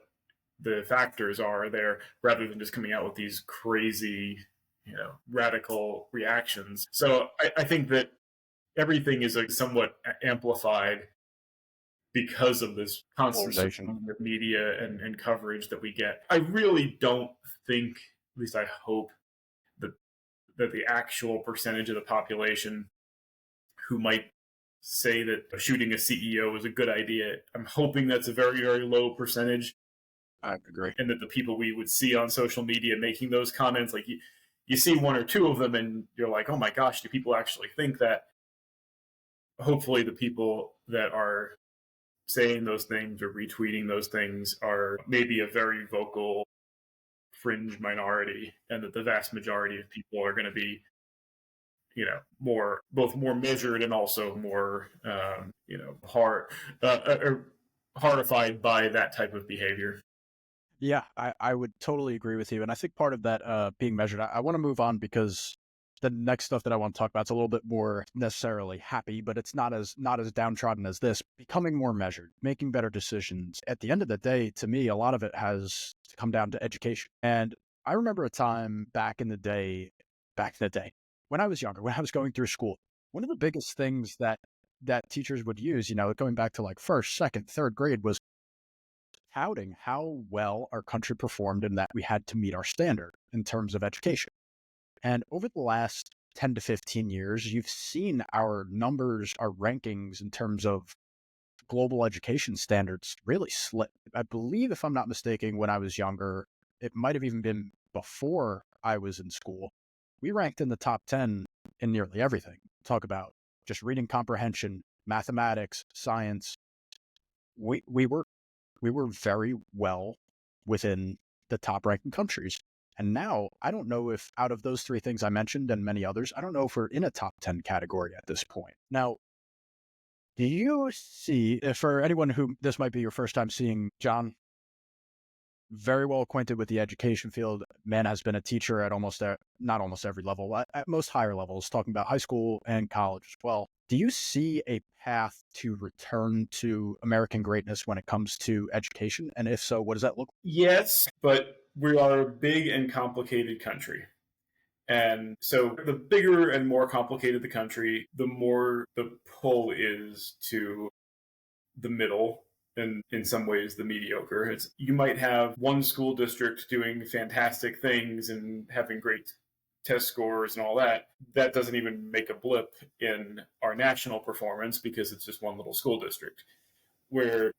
the factors are there, rather than just coming out with these crazy, radical reactions. So I think that everything is somewhat amplified because of this constant media and coverage that we get. I really don't think, at least I hope, that the actual percentage of the population who might say that shooting a CEO is a good idea, I'm hoping that's a very, very low percentage. I agree. And that the people we would see on social media making those comments, like you see one or two of them and you're like, oh my gosh, do people actually think that? Hopefully the people that are saying those things or retweeting those things are maybe a very vocal fringe minority, and that the vast majority of people are going to be, both more measured and also more, horrified by that type of behavior. Yeah, I would totally agree with you. And I think part of that being measured, I want to move on because The next stuff that I want to talk about is a little bit more necessarily happy, but it's not as downtrodden as this. Becoming more measured, making better decisions. At the end of the day, to me, a lot of it has to come down to education. And I remember a time back in the day, when I was younger, when I was going through school, one of the biggest things that teachers would use, going back to like first, second, third grade, was touting how well our country performed and that we had to meet our standard in terms of education. And over the last 10 to 15 years, you've seen our numbers, our rankings in terms of global education standards really slip. I believe, if I'm not mistaken, when I was younger, it might have even been before I was in school, we ranked in the top 10 in nearly everything. Talk about just reading comprehension, mathematics, science. We were very well within the top ranking countries. And now I don't know if out of those three things I mentioned and many others, I don't know if we're in a top 10 category at this point. Now, do you see, for anyone who this might be your first time seeing John, very well acquainted with the education field, man has been a teacher at not almost every level, at most higher levels, talking about high school and college as well. Do you see a path to return to American greatness when it comes to education? And if so, what does that look like? Yes, but we are a big and complicated country. And so the bigger and more complicated the country, the more the pull is to the middle and in some ways the mediocre. You might have one school district doing fantastic things and having great test scores and all that. That doesn't even make a blip in our national performance because it's just one little school district.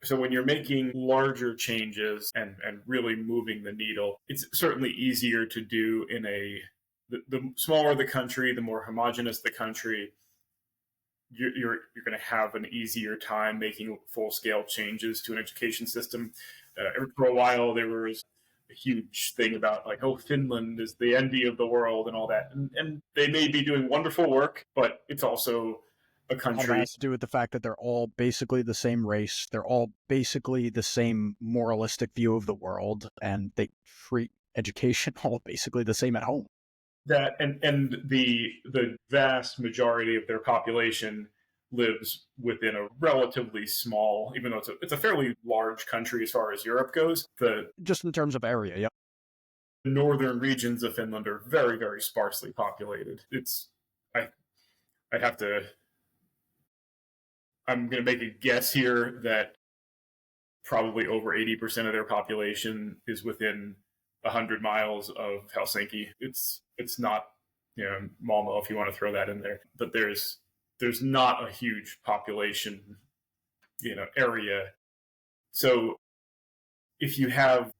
So when you're making larger changes and really moving the needle, it's certainly easier to do in the smaller the country, the more homogenous the country, you're going to have an easier time making full scale changes to an education system. For a while, there was a huge thing about like, oh, Finland is the envy of the world and all that, and they may be doing wonderful work, but it's also a That country has to do with the fact that they're all basically the same race. They're all basically the same moralistic view of the world, and they treat education all basically the same at home. that and the vast majority of their population lives within a relatively small, even though it's a fairly large country as far as Europe goes. The Just in terms of area, yep. northern regions of Finland are very, very sparsely populated. I I'd have to I'm going to make a guess here that probably over 80% of their population is within 100 miles of Helsinki. It's not, Malmo, if you want to throw that in there, but there's not a huge population, area. So if you have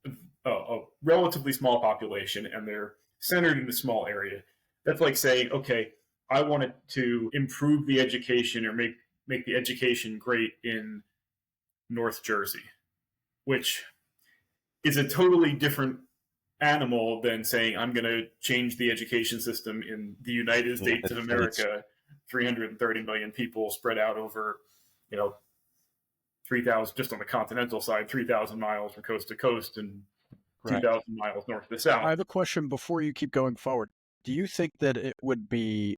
a relatively small population and they're centered in a small area, that's like saying, okay, I wanted to improve the education or make the education great in North Jersey, which is a totally different animal than saying I'm going to change the education system in the United States of America, 330 million people spread out over, 3,000 just on the continental side, 3,000 miles from coast to coast and 2,000 miles north to south. I have a question before you keep going forward. Do you think that it would be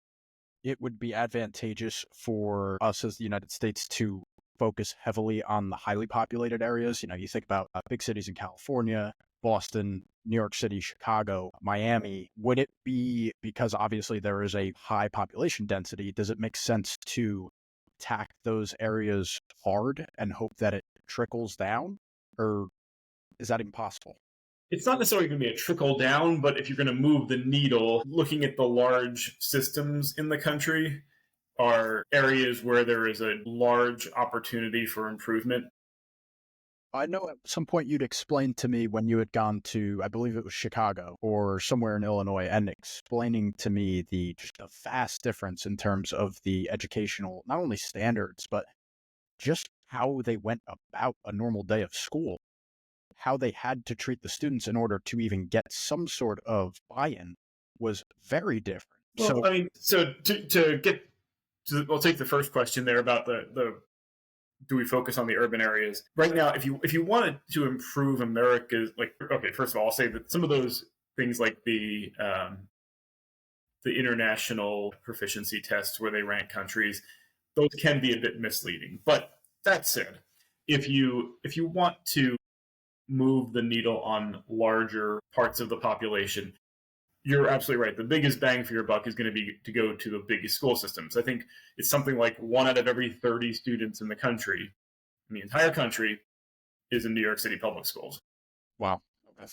advantageous for us as the United States to focus heavily on the highly populated areas? You think about big cities in California, Boston, New York City, Chicago, Miami. Would it be, because obviously there is a high population density, does it make sense to attack those areas hard and hope that it trickles down? Or is that impossible? It's not necessarily going to be a trickle down, but if you're going to move the needle, looking at the large systems in the country are areas where there is a large opportunity for improvement. I know at some point you'd explained to me when you had gone to, I believe it was Chicago or somewhere in Illinois, and explaining to me just the vast difference in terms of the educational, not only standards, but just how they went about a normal day of school, how they had to treat the students in order to even get some sort of buy-in was very different. Well, so to get to, we'll take the first question there about the do we focus on the urban areas right now? If you wanted to improve America's, like, okay, first of all, I'll say that some of those things like the the international proficiency tests where they rank countries, those can be a bit misleading. But that said, if you want to move the needle on larger parts of the population, you're absolutely right. The biggest bang for your buck is going to be to go to the biggest school systems. I think it's something like 1 out of every 30 students in the country, in the entire country, is in New York City public schools. Wow. Okay.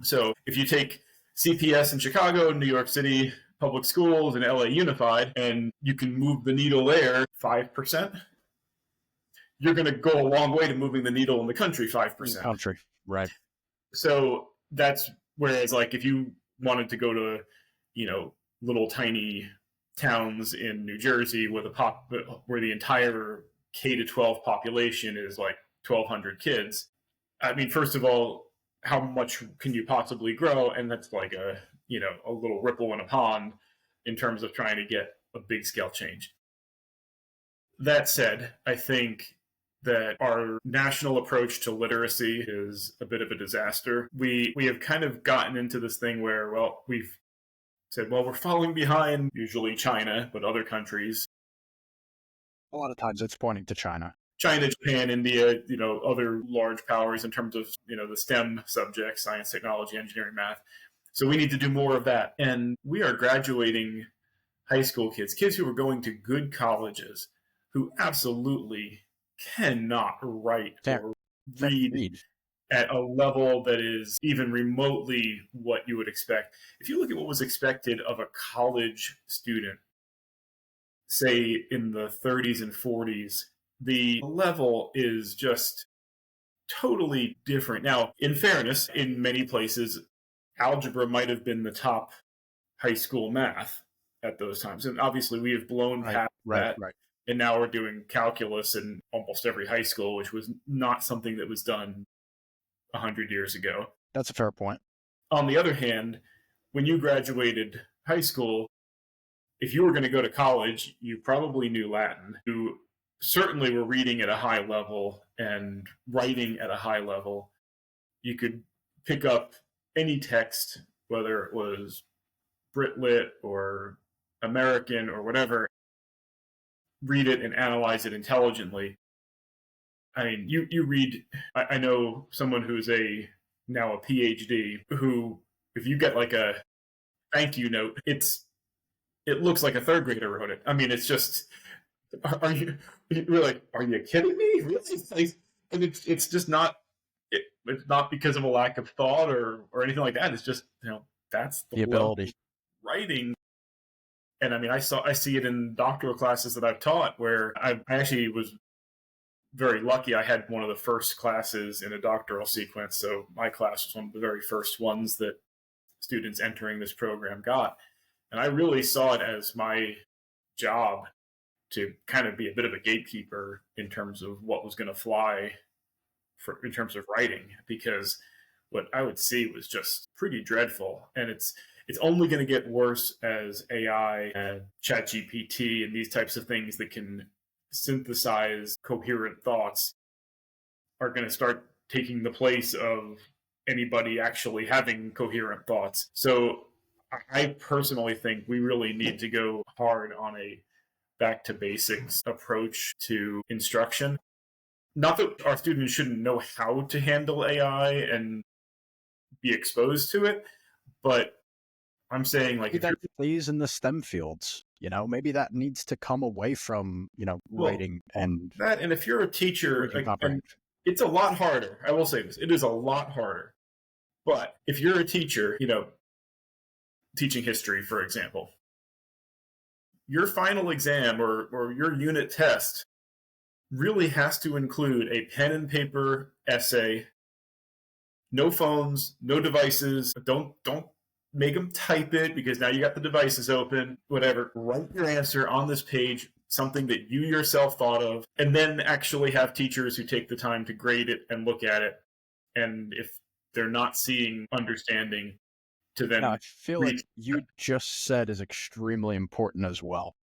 So if you take CPS in Chicago, New York City public schools, and LA Unified, and you can move the needle there 5%, you're going to go a long way to moving the needle in the country 5%. Country, right. So that's whereas, like, if you wanted to go to, little tiny towns in New Jersey where the entire K-12 population is like 1,200 kids. I mean, first of all, how much can you possibly grow? And that's like a little ripple in a pond in terms of trying to get a big scale change. That said, I think that our national approach to literacy is a bit of a disaster. We have kind of gotten into this thing where, we've said, we're falling behind, usually China, but other countries. A lot of times it's pointing to China. China, Japan, India, other large powers in terms of, the STEM subjects, science, technology, engineering, math. So we need to do more of that. And we are graduating high school kids who are going to good colleges, who absolutely cannot write or read at a level that is even remotely what you would expect. If you look at what was expected of a college student, say in the 30s and 40s, the level is just totally different. Now, in fairness, in many places, algebra might have been the top high school math at those times. And obviously we have blown past that. Right. And now we're doing calculus in almost every high school, which was not something that was done 100 years ago. That's a fair point. On the other hand, when you graduated high school, if you were going to go to college, you probably knew Latin. You certainly were reading at a high level and writing at a high level. You could pick up any text, whether it was Brit-Lit or American or whatever, read it and analyze it intelligently. I mean, you read, I know someone who's now a PhD who, if you get like a thank you note, it looks like a third grader wrote it. I mean, it's just, are you kidding me? Really? And it's just not, it's not because of a lack of thought or anything like that. It's just, that's the ability. Writing. And I mean, I see it in doctoral classes that I've taught where I actually was very lucky. I had one of the first classes in a doctoral sequence. So my class was one of the very first ones that students entering this program got. And I really saw it as my job to kind of be a bit of a gatekeeper in terms of what was going to fly in terms of writing, because what I would see was just pretty dreadful. And it's only going to get worse as AI and ChatGPT and these types of things that can synthesize coherent thoughts are going to start taking the place of anybody actually having coherent thoughts. So I personally think we really need to go hard on a back to basics approach to instruction. Not that our students shouldn't know how to handle AI and be exposed to it, but I'm saying, like, maybe that plays in the STEM fields, maybe that needs to come away from, writing and that. And if you're a teacher, and it's a lot harder. I will say this, it is a lot harder. But if you're a teacher, teaching history, for example, your final exam or your unit test really has to include a pen and paper essay, no phones, no devices. Don't make them type it because now you got the devices open, whatever. Write your answer on this page, something that you yourself thought of, and then actually have teachers who take the time to grade it and look at it. And if they're not seeing understanding, to then... I feel like you just said is extremely important as well.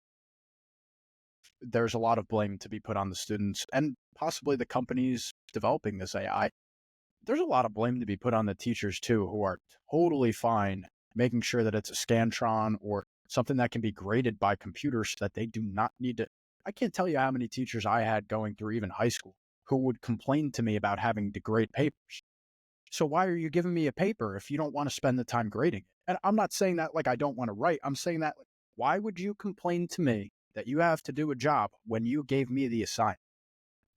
There's a lot of blame to be put on the students and possibly the companies developing this AI. There's a lot of blame to be put on the teachers too, who are totally fine making sure that it's a Scantron or something that can be graded by computers so that they do not need to. I can't tell you how many teachers I had going through even high school who would complain to me about having to grade papers. So why are you giving me a paper if you don't want to spend the time grading it? And I'm not saying that like I don't want to write. I'm saying that why would you complain to me that you have to do a job when you gave me the assignment,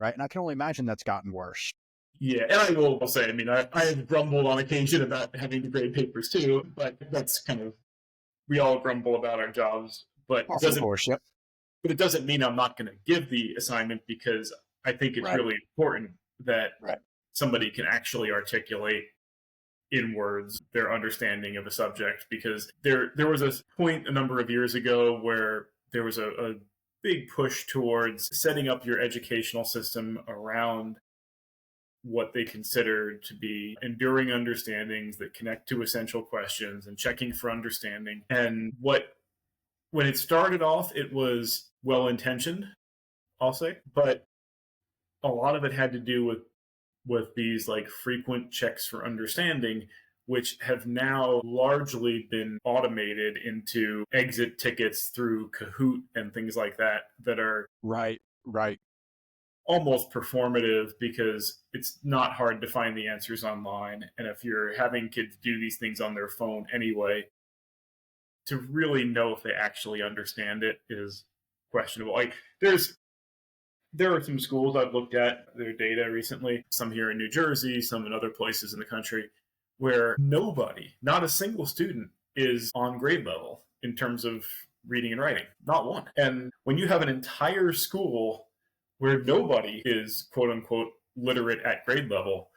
right? And I can only imagine that's gotten worse. Yeah, and I will say, I mean, I have grumbled on occasion about having to grade papers too, but that's kind of, we all grumble about our jobs, but it doesn't, Of course, yep. but it doesn't mean I'm not going to give the assignment, because I think it's Right. really important that Right. somebody can actually articulate in words their understanding of a subject, because there was a point a number of years ago where there was a big push towards setting up your educational system around what they considered to be enduring understandings that connect to essential questions and checking for understanding. And when it started off, it was well intentioned, I'll say, but a lot of it had to do with these like frequent checks for understanding, which have now largely been automated into exit tickets through Kahoot and things like that, that are Right. almost performative, because it's not hard to find the answers online. And if you're having kids do these things on their phone anyway, to really know if they actually understand it is questionable. Like there are some schools I've looked at their data recently, some here in New Jersey, some in other places in the country, where nobody, not a single student, is on grade level in terms of reading and writing. Not one. And when you have an entire school where nobody is quote unquote literate at grade level,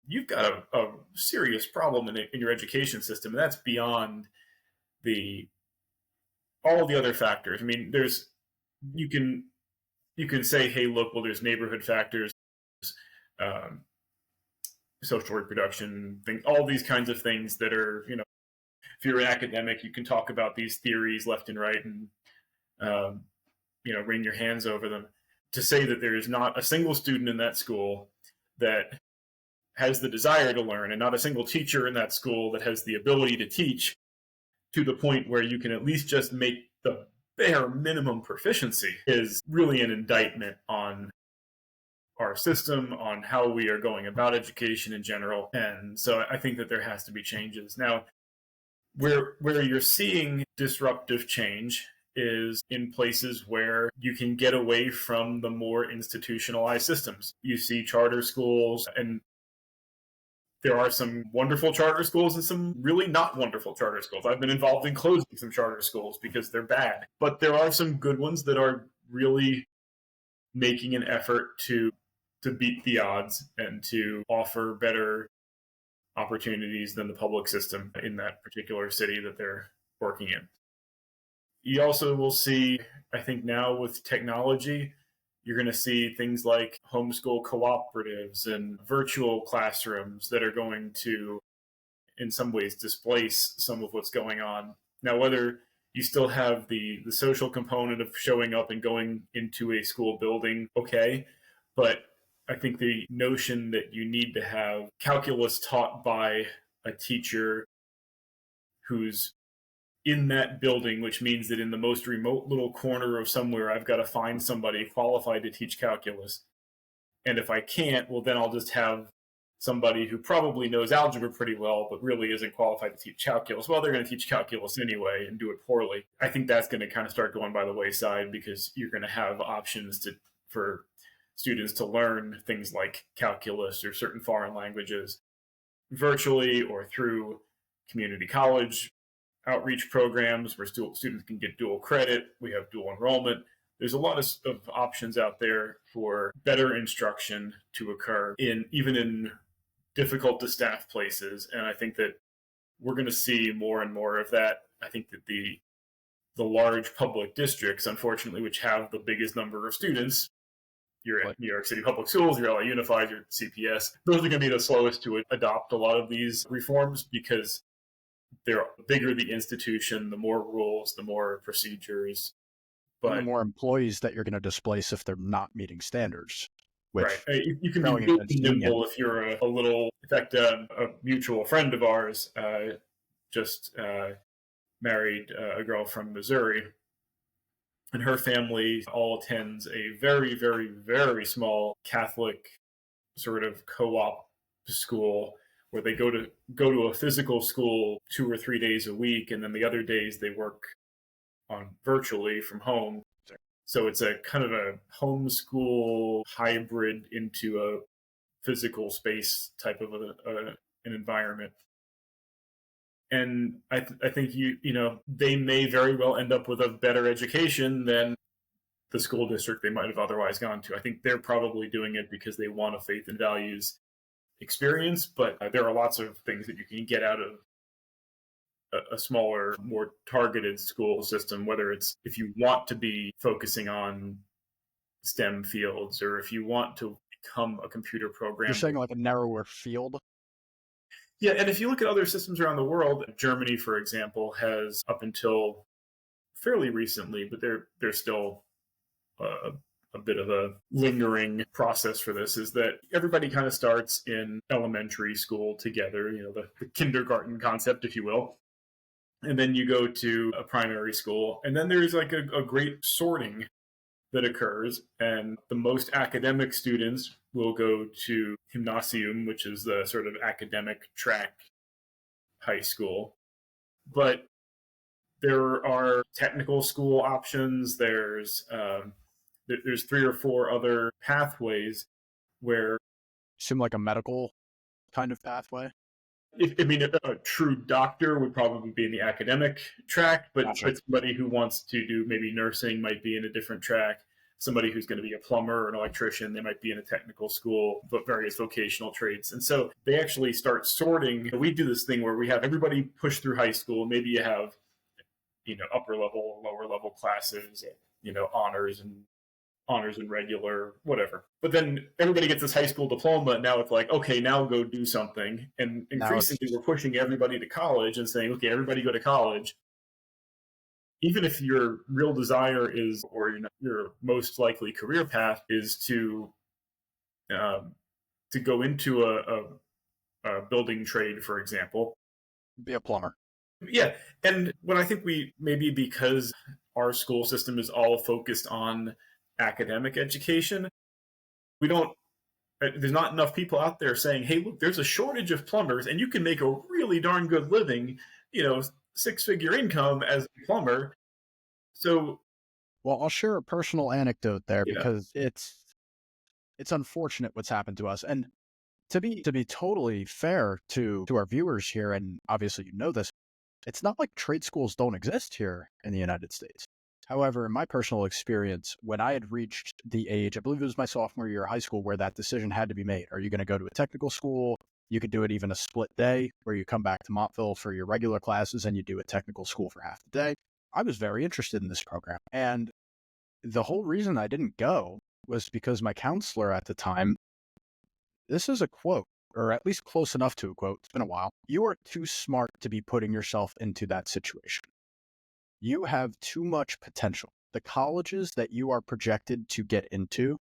you've got a serious problem in your education system. And that's beyond all the other factors. I mean, you can say, hey, look, well, there's neighborhood factors, um, social reproduction, all these kinds of things that are, if you're an academic, you can talk about these theories left and right and, wring your hands over them. To say that there is not a single student in that school that has the desire to learn, and not a single teacher in that school that has the ability to teach to the point where you can at least just make the bare minimum proficiency, is really an indictment on our system, on how we are going about education in general. And so I think that there has to be changes. Now, where you're seeing disruptive change is in places where you can get away from the more institutionalized systems. You see charter schools, and there are some wonderful charter schools and some really not wonderful charter schools. I've been involved in closing some charter schools because they're bad. But there are some good ones that are really making an effort to beat the odds and to offer better opportunities than the public system in that particular city that they're working in. You also will see, I think now with technology, you're going to see things like homeschool cooperatives and virtual classrooms that are going to, in some ways, displace some of what's going on. Now, whether you still have the social component of showing up and going into a school building, okay, but I think the notion that you need to have calculus taught by a teacher who's in that building, which means that in the most remote little corner of somewhere, I've got to find somebody qualified to teach calculus. And if I can't, well, then I'll just have somebody who probably knows algebra pretty well, but really isn't qualified to teach calculus. Well, they're going to teach calculus anyway and do it poorly. I think that's going to kind of start going by the wayside, because you're going to have options for students to learn things like calculus or certain foreign languages virtually or through community college outreach programs where students can get dual credit. We have dual enrollment. There's a lot of options out there for better instruction to occur even in difficult to staff places. And I think that we're going to see more and more of that. I think that the large public districts, unfortunately, which have the biggest number of students, you're at New York City Public Schools, you're LA Unified, you're CPS, those are going to be the slowest to adopt a lot of these reforms, because the bigger the institution, the more rules, the more procedures. But the more employees that you're going to displace if they're not meeting standards. Right. You can be really nimble if you're a little. In fact, a mutual friend of ours just married a girl from Missouri, and her family all attends a very, very, very small Catholic sort of co-op school where they go to a physical school 2 or 3 days a week, and then the other days they work on virtually from home. So it's a kind of a homeschool hybrid into a physical space type of an environment. And I think they may very well end up with a better education than the school district they might have otherwise gone to. I think they're probably doing it because they want a faith and values experience, but there are lots of things that you can get out of a smaller, more targeted school system, whether it's if you want to be focusing on STEM fields or if you want to become a computer programmer. You're saying like a narrower field? Yeah, and if you look at other systems around the world, Germany, for example, has up until fairly recently, but they're still a bit of a lingering process for this, is that everybody kind of starts in elementary school together, the kindergarten concept, if you will. And then you go to a primary school, and then there's like a great sorting that occurs, and the most academic students will go to gymnasium, which is the sort of academic track high school. But there are technical school options. There's 3 or 4 other pathways where seem like a medical kind of pathway. A true doctor would probably be in the academic track, but Gotcha. somebody who wants to do maybe nursing might be in a different track. Somebody who's going to be a plumber or an electrician, they might be in a technical school, but various vocational trades. And so they actually start sorting. We do this thing where we have everybody push through high school. Maybe you have, upper level, lower level classes, honors and regular, whatever. But then everybody gets this high school diploma, and now it's like, okay, now go do something. And increasingly, we're pushing everybody to college and saying, okay, everybody go to college. Even if your real desire is, or your most likely career path is to go into a building trade, for example. Be a plumber. Yeah. And when I think maybe because our school system is all focused on academic education, there's not enough people out there saying, hey, look, there's a shortage of plumbers and you can make a really darn good living, 6-figure income as a plumber. So, well, I'll share a personal anecdote there because it's unfortunate what's happened to us. And to be totally fair to our viewers here, and obviously you know this, it's not like trade schools don't exist here in the United States. However, in my personal experience, when I had reached the age, I believe it was my sophomore year of high school, where that decision had to be made. Are you going to go to a technical school? You could do it even a split day where you come back to Montville for your regular classes and you do a technical school for half the day. I was very interested in this program. And the whole reason I didn't go was because my counselor at the time, this is a quote, or at least close enough to a quote. It's been a while. You are too smart to be putting yourself into that situation. You have too much potential. The colleges that you are projected to get into,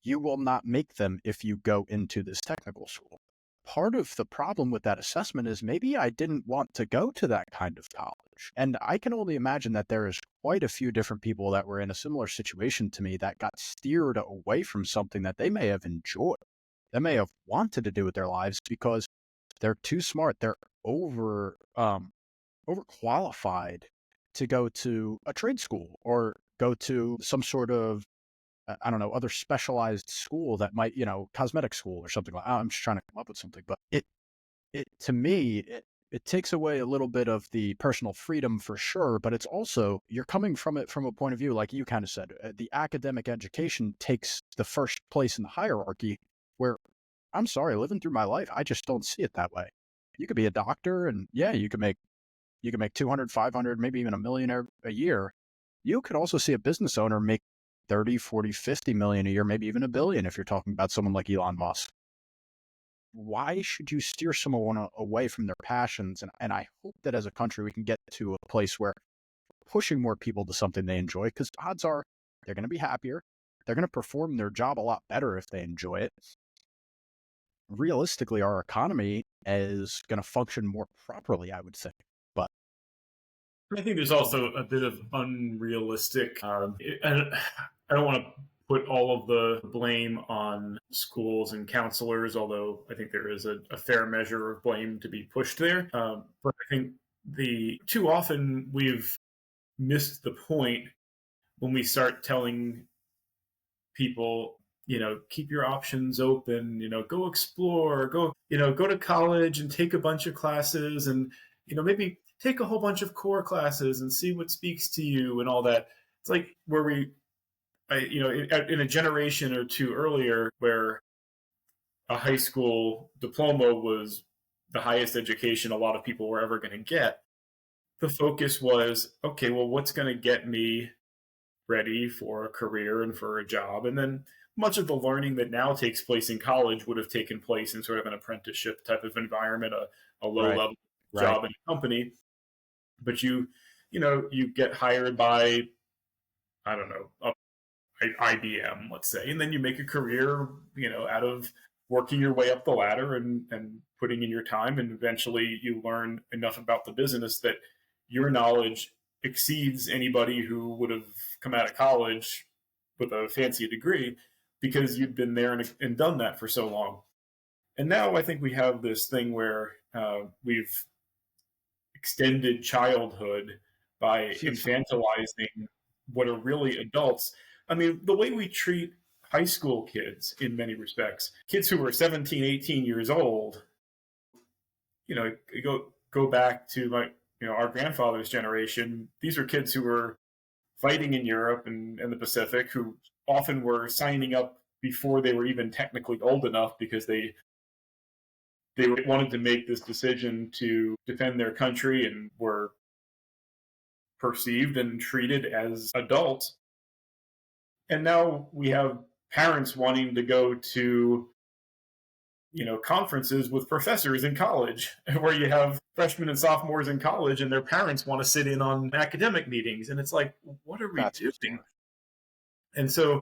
you will not make them if you go into this technical school. Part of the problem with that assessment is maybe I didn't want to go to that kind of college. And I can only imagine that there is quite a few different people that were in a similar situation to me that got steered away from something that they may have enjoyed, they may have wanted to do with their lives because they're too smart. They're overqualified to go to a trade school or go to some sort of, I don't know, other specialized school that might, cosmetic school or something like that. I'm just trying to come up with something, but to me, it takes away a little bit of the personal freedom for sure, but it's also, you're coming from it from a point of view, like you kind of said, the academic education takes the first place in the hierarchy where, I'm sorry, living through my life, I just don't see it that way. You could be a doctor and you could make 200, 500, maybe even $1 million a year. You could also see a business owner make 30, 40, 50 million a year, maybe even $1 billion if you're talking about someone like Elon Musk. Why should you steer someone away from their passions? And I hope that as a country, we can get to a place where we're pushing more people to something they enjoy, because odds are they're going to be happier. They're going to perform their job a lot better if they enjoy it. Realistically, our economy is going to function more properly, I would think. But I think there's also a bit of unrealistic. I don't want to put all of the blame on schools and counselors, although I think there is a fair measure of blame to be pushed there. But I think too often we've missed the point when we start telling people, keep your options open, go explore, go to college and take a bunch of classes and, maybe take a whole bunch of core classes and see what speaks to you and all that. It's like where in a generation or two earlier, where a high school diploma was the highest education a lot of people were ever going to get. The focus was, okay, well, what's going to get me ready for a career and for a job? And then much of the learning that now takes place in college would have taken place in sort of an apprenticeship type of environment, a low level job in a company. But you get hired by, I don't know, IBM, let's say, and then you make a career, out of working your way up the ladder and putting in your time, and eventually you learn enough about the business that your knowledge exceeds anybody who would have come out of college with a fancy degree, because you've been there and done that for so long. And now I think we have this thing where we've extended childhood by infantilizing what are really adults. I mean, the way we treat high school kids in many respects, kids who are 17, 18 years old, go back to our grandfather's generation. These are kids who were fighting in Europe and the Pacific, who often were signing up before they were even technically old enough, because they wanted to make this decision to defend their country and were perceived and treated as adults. And now we have parents wanting to go to, conferences with professors in college, where you have freshmen and sophomores in college and their parents want to sit in on academic meetings. And it's like, what are we doing? And so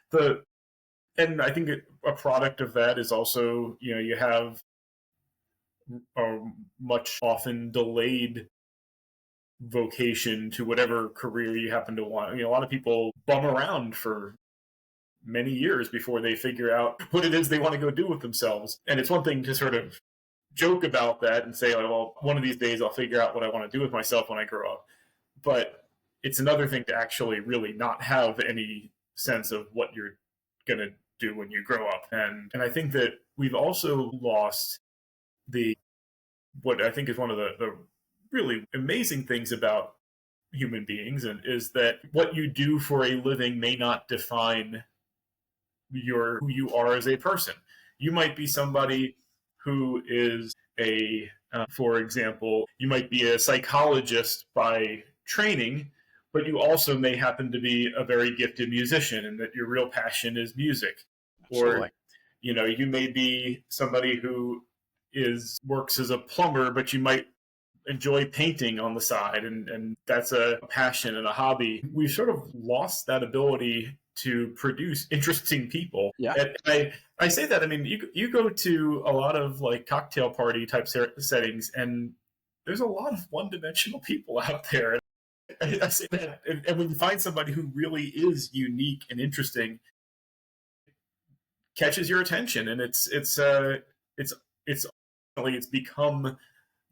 and I think a product of that is also, you have a much often delayed vocation to whatever career you happen to want. A lot of people bum around for many years before they figure out what it is they want to go do with themselves. And it's one thing to sort of joke about that and say, well, one of these days I'll figure out what I want to do with myself when I grow up. But it's another thing to actually really not have any sense of what you're going to do when you grow up. And I think that we've also lost what I think is one of the really amazing things about human beings, and is that what you do for a living may not define who you are as a person. You might be somebody who is for example, you might be a psychologist by training, but you also may happen to be a very gifted musician, and that your real passion is music. Absolutely. Or, you may be somebody who works as a plumber, but you might enjoy painting on the side, and that's a passion and a hobby. We've sort of lost that ability to produce interesting people. Yeah. And I say that, I mean, you go to a lot of like cocktail party type settings, and there's a lot of one-dimensional people out there. And I say that, and when you find somebody who really is unique and interesting, catches your attention, and it's become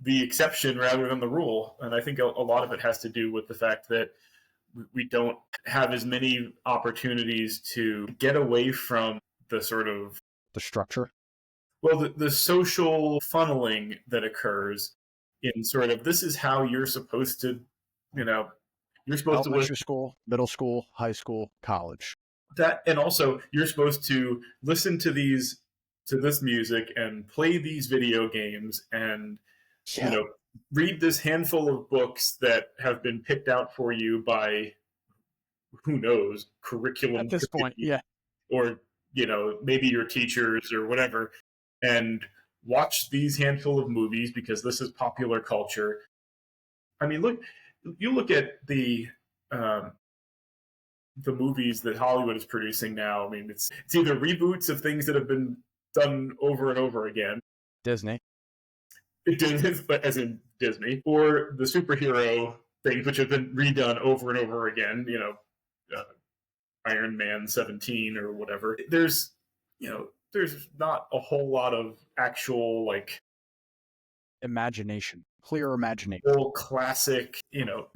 the exception rather than the rule. And I think a lot of it has to do with the fact that we don't have as many opportunities to get away from the sort of the structure. Well, the social funneling that occurs in sort of, this is how you're supposed to, you're supposed to elementary school, middle school, high school, college. That, and also you're supposed to listen to this music and play these video games and read this handful of books that have been picked out for you by, who knows, curriculum at this point, or maybe your teachers or whatever, and watch these handful of movies because this is popular culture. I mean, you look at the movies that Hollywood is producing now. I mean, it's either reboots of things that have been done over and over again. Disney. As in Disney, or the superhero things which have been redone over and over again, uh, Iron Man 17 or whatever. There's not a whole lot of actual like Imagination, clear imagination. old classic,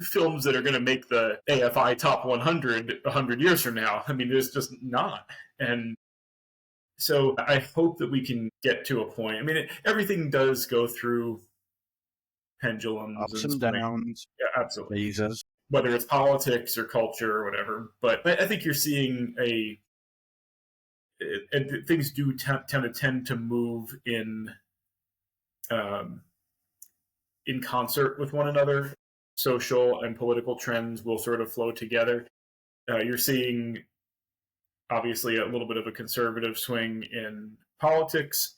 films that are going to make the AFI top 100 100 years from now. I mean, there's just not. And so I hope that we can get to a point. I mean, everything does go through pendulums Ups and and swings. downs, Yeah, absolutely. phases. Whether it's politics or culture or whatever. But I think you're seeing and things do tend to move um, in concert with one another. Social and political trends will sort of flow together. You're seeing, obviously, a little bit of a conservative swing in politics,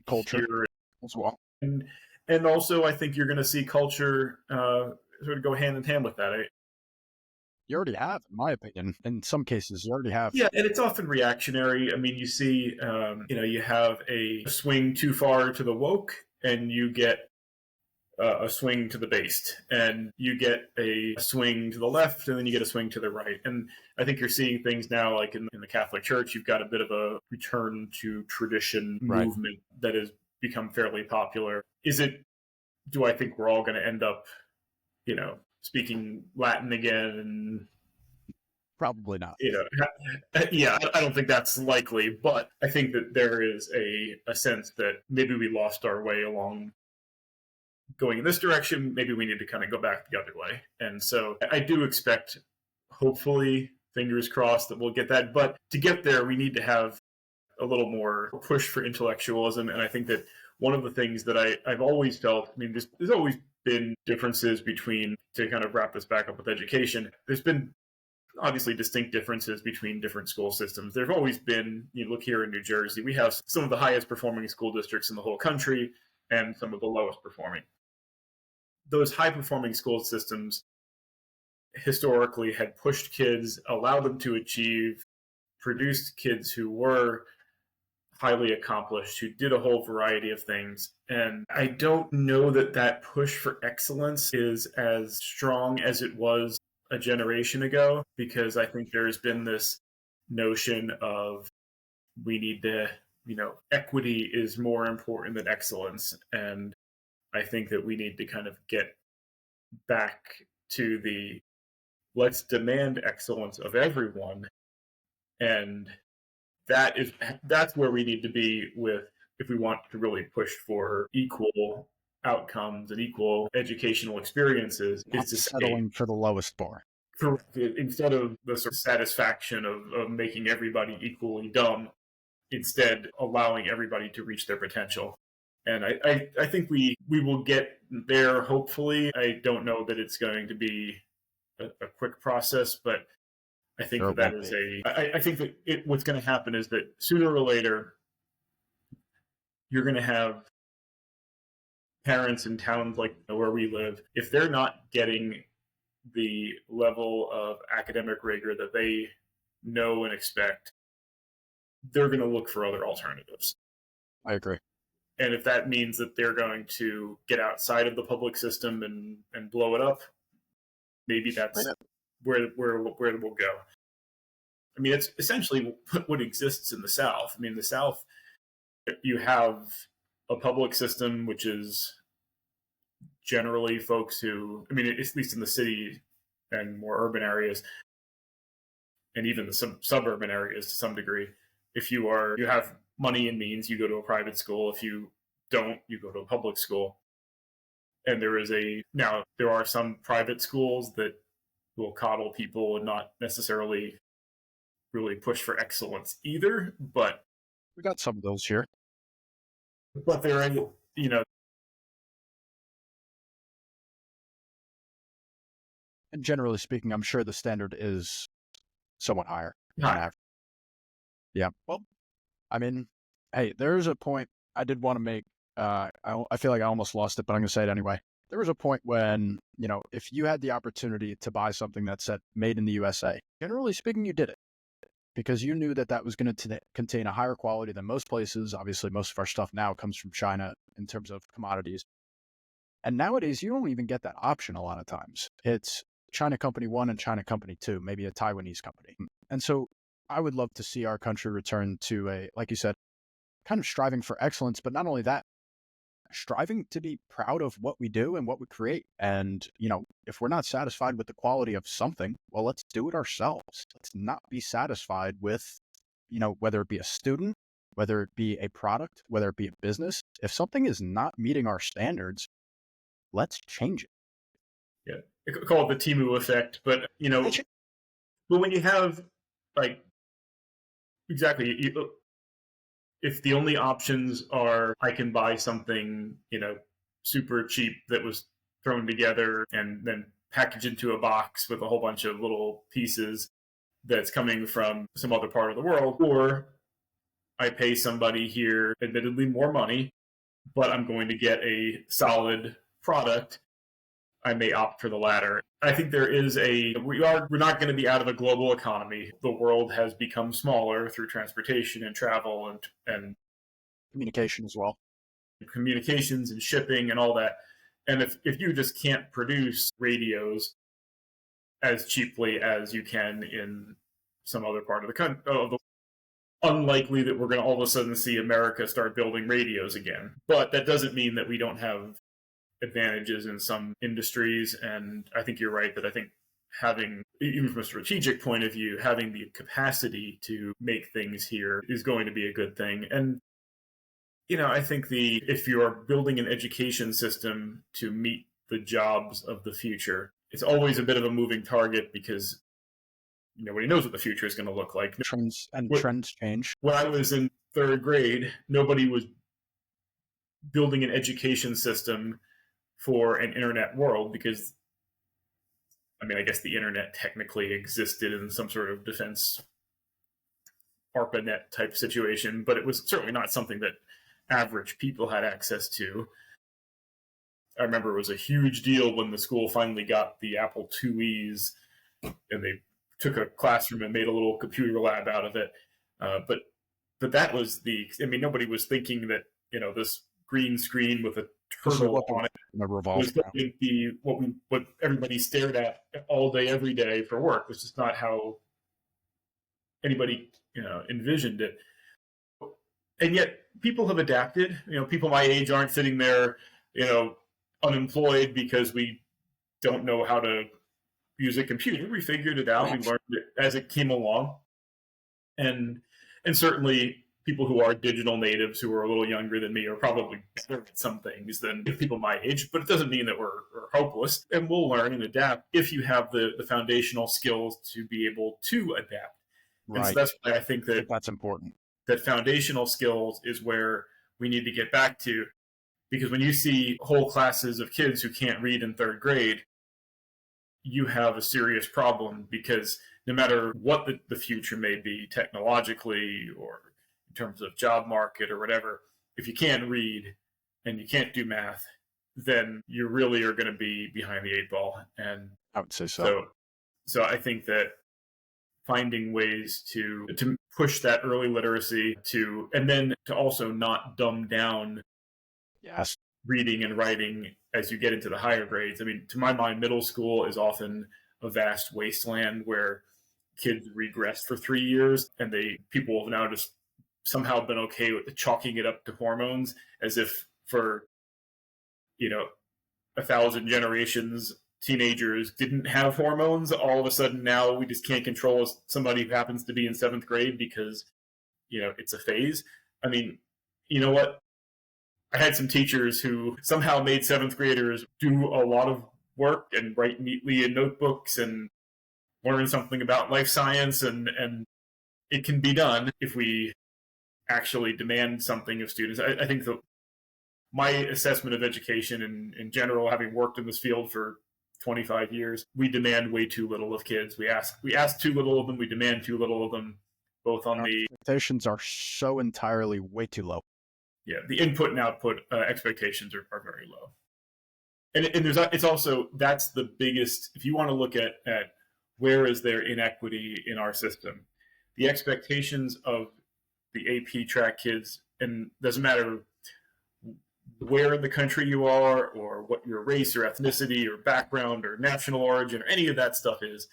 Culture here, as well. and also I think you're going to see culture sort of go hand in hand with that. You already have, in my opinion. In some cases, you already have. Yeah, and it's often reactionary. I mean, you see, you have a swing too far to the woke, and you get a swing to the based, and you get a swing to the left, and then you get a swing to the right. And I think you're seeing things now, like in the Catholic Church, you've got a bit of a return to tradition Right. movement that has become fairly popular. Do I think we're all going to end up, speaking Latin again? And Probably not. yeah, I don't think that's likely, but I think that there is a sense that maybe we lost our way along going in this direction. Maybe we need to kind of go back the other way. And so I do expect, hopefully, fingers crossed, that we'll get that. But to get there, we need to have a little more push for intellectualism. And I think that one of the things that I've always felt, I mean, there's always been differences between, to kind of wrap this back up with education, there's been obviously distinct differences between different school systems. There've always been, look here in New Jersey, we have some of the highest performing school districts in the whole country and some of the lowest performing. Those high performing school systems historically had pushed kids, allowed them to achieve, produced kids who were highly accomplished, who did a whole variety of things. And I don't know that that push for excellence is as strong as it was a generation ago, because I think there's been this notion of we need to, equity is more important than excellence. And I think that we need to kind of get back to the let's demand excellence of everyone. And that's where we need to be with, if we want to really push for equal outcomes and equal educational experiences, Not is to settling for the lowest bar. Instead of the sort of satisfaction of making everybody equally dumb, instead allowing everybody to reach their potential. And I think we will get there, hopefully. I don't know that it's going to be a quick process, but I think that is I think that what's going to happen is that sooner or later, you're going to have parents in towns like where we live, if they're not getting the level of academic rigor that they know and expect, they're going to look for other alternatives. I agree. And if that means that they're going to get outside of the public system and blow it up, maybe that's where we'll go. I mean, it's essentially what exists in the South. I mean, the South, you have a public system which is generally folks who, I mean, at least in the city and more urban areas, and even the suburban areas to some degree, if you have money and means, you go to a private school. If you don't, you go to a public school. And there are some private schools that will coddle people and not necessarily really push for excellence either, but we got some of those here. But they're in, and generally speaking, I'm sure the standard is somewhat higher than average. Yeah. Well, I mean, hey, there's a point I did want to make. I feel like I almost lost it, but I'm going to say it anyway. There was a point when, if you had the opportunity to buy something that said made in the USA, generally speaking, you did it because you knew that was going to contain a higher quality than most places. Obviously, most of our stuff now comes from China in terms of commodities. And nowadays, you don't even get that option a lot of times. It's China Company 1 and China Company 2, maybe a Taiwanese company. And so I would love to see our country return to a, like you said, kind of striving for excellence, but not only that, striving to be proud of what we do and what we create. And, if we're not satisfied with the quality of something, well, let's do it ourselves. Let's not be satisfied with, whether it be a student, whether it be a product, whether it be a business. If something is not meeting our standards, let's change it. Yeah. I call it the Timu effect, but, but when you have, like, exactly, if the only options are I can buy something, super cheap that was thrown together and then packaged into a box with a whole bunch of little pieces that's coming from some other part of the world, or I pay somebody here admittedly more money, but I'm going to get a solid product, I may opt for the latter. I think we're not going to be out of a global economy. The world has become smaller through transportation and travel and Communication as well. communications and shipping and all that. And if you just can't produce radios as cheaply as you can in some other part of the country, unlikely that we're going to all of a sudden see America start building radios again. But that doesn't mean that we don't have advantages in some industries. And I think you're right that I think having, even from a strategic point of view, having the capacity to make things here is going to be a good thing. And, I think if you're building an education system to meet the jobs of the future, it's always a bit of a moving target because nobody knows what the future is going to look like. Trends change. When I was in third grade, nobody was building an education system for an internet world because, I guess the internet technically existed in some sort of defense ARPANET type situation, but it was certainly not something that average people had access to. I remember it was a huge deal when the school finally got the Apple IIes and they took a classroom and made a little computer lab out of it. But that was nobody was thinking that, this green screen with a turtle on it was going to be what everybody stared at all day, every day for work. It's just not how anybody, envisioned it. And yet people have adapted. People my age aren't sitting there, unemployed because we don't know how to use a computer. We figured it out. We learned it as it came along. And certainly people who are digital natives who are a little younger than me are probably better at some things than people my age, but it doesn't mean that we're hopeless. And we'll learn and adapt if you have the foundational skills to be able to adapt. Right. And so that's why I think that's important. That foundational skills is where we need to get back to, because when you see whole classes of kids who can't read in third grade, you have a serious problem, because no matter what the future may be technologically or in terms of job market or whatever, if you can't read and you can't do math, then you really are going to be behind the eight ball. And I would say so. So I think that finding ways to push that early literacy and then to also not dumb down reading and writing as you get into the higher grades. To my mind, middle school is often a vast wasteland where kids regress for 3 years, and people have now just somehow been okay with chalking it up to hormones, as if for 1,000 generations teenagers didn't have hormones. All of a sudden now we just can't control somebody who happens to be in 7th grade because it's a phase. You know what? I had some teachers who somehow made 7th graders do a lot of work and write neatly in notebooks and learn something about life science, and it can be done if we actually demand something of students. I think my assessment of education in general, having worked in this field for 25 years, we demand way too little of kids. We ask too little of them. We demand too little of them, both on the expectations are so entirely way too low. Yeah, the input and output expectations are very low. And it's also, that's the biggest, if you want to look at where is there inequity in our system, the expectations of the AP track kids, and doesn't matter where in the country you are or what your race or ethnicity or background or national origin or any of that stuff is.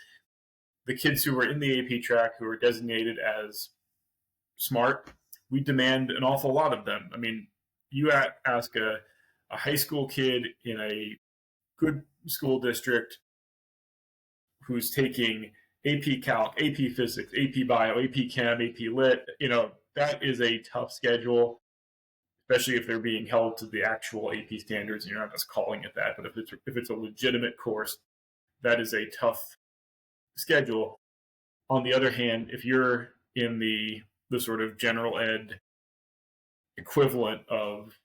The kids who are in the AP track who are designated as smart, we demand an awful lot of them. I mean, you ask a high school kid in a good school district who's taking AP Calc, AP Physics, AP Bio, AP Chem, AP Lit, that is a tough schedule, especially if they're being held to the actual AP standards and you're not just calling it that. But if it's a legitimate course, that is a tough schedule. On the other hand, if you're in the sort of general ed equivalent of,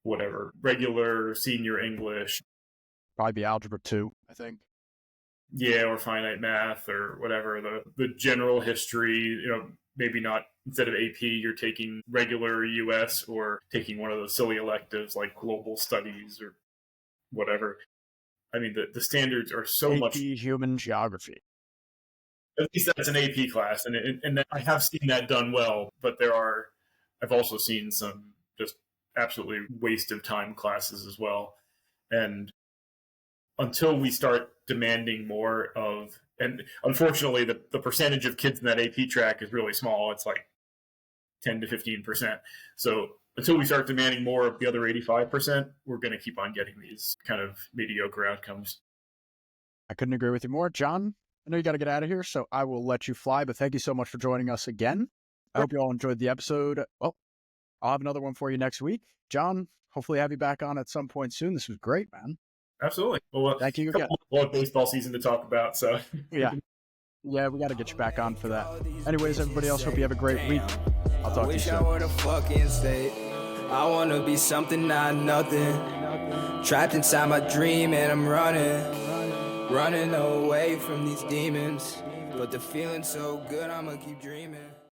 whatever, regular senior English. Probably be Algebra 2, I think. Yeah, or finite math or whatever, the general history, maybe not, instead of AP, you're taking regular US or taking one of those silly electives like global studies or whatever. I mean, the standards are so AP much. Human Geography. At least that's an AP class, and I have seen that done well, but I've also seen some just absolutely waste of time classes as well. And until we start demanding more of, and unfortunately the percentage of kids in that AP track is really small. It's like 10 to 15%. So until we start demanding more of the other 85%, we're going to keep on getting these kind of mediocre outcomes. I couldn't agree with you more. John, I know you got to get out of here, so I will let you fly, but thank you so much for joining us again. I hope you all enjoyed the episode. Well, I'll have another one for you next week. John, hopefully have you back on at some point soon. This was great, man. Absolutely. Well, thank you again. We'll have baseball season to talk about, so. Yeah, we got to get you back on for that. Anyways, everybody else, hope you have a great week. I'll talk to you soon. I were the fucking state. I want to be something, not nothing. Trapped inside my dream and I'm running away from these demons. But the feeling's so good, I'ma keep dreaming.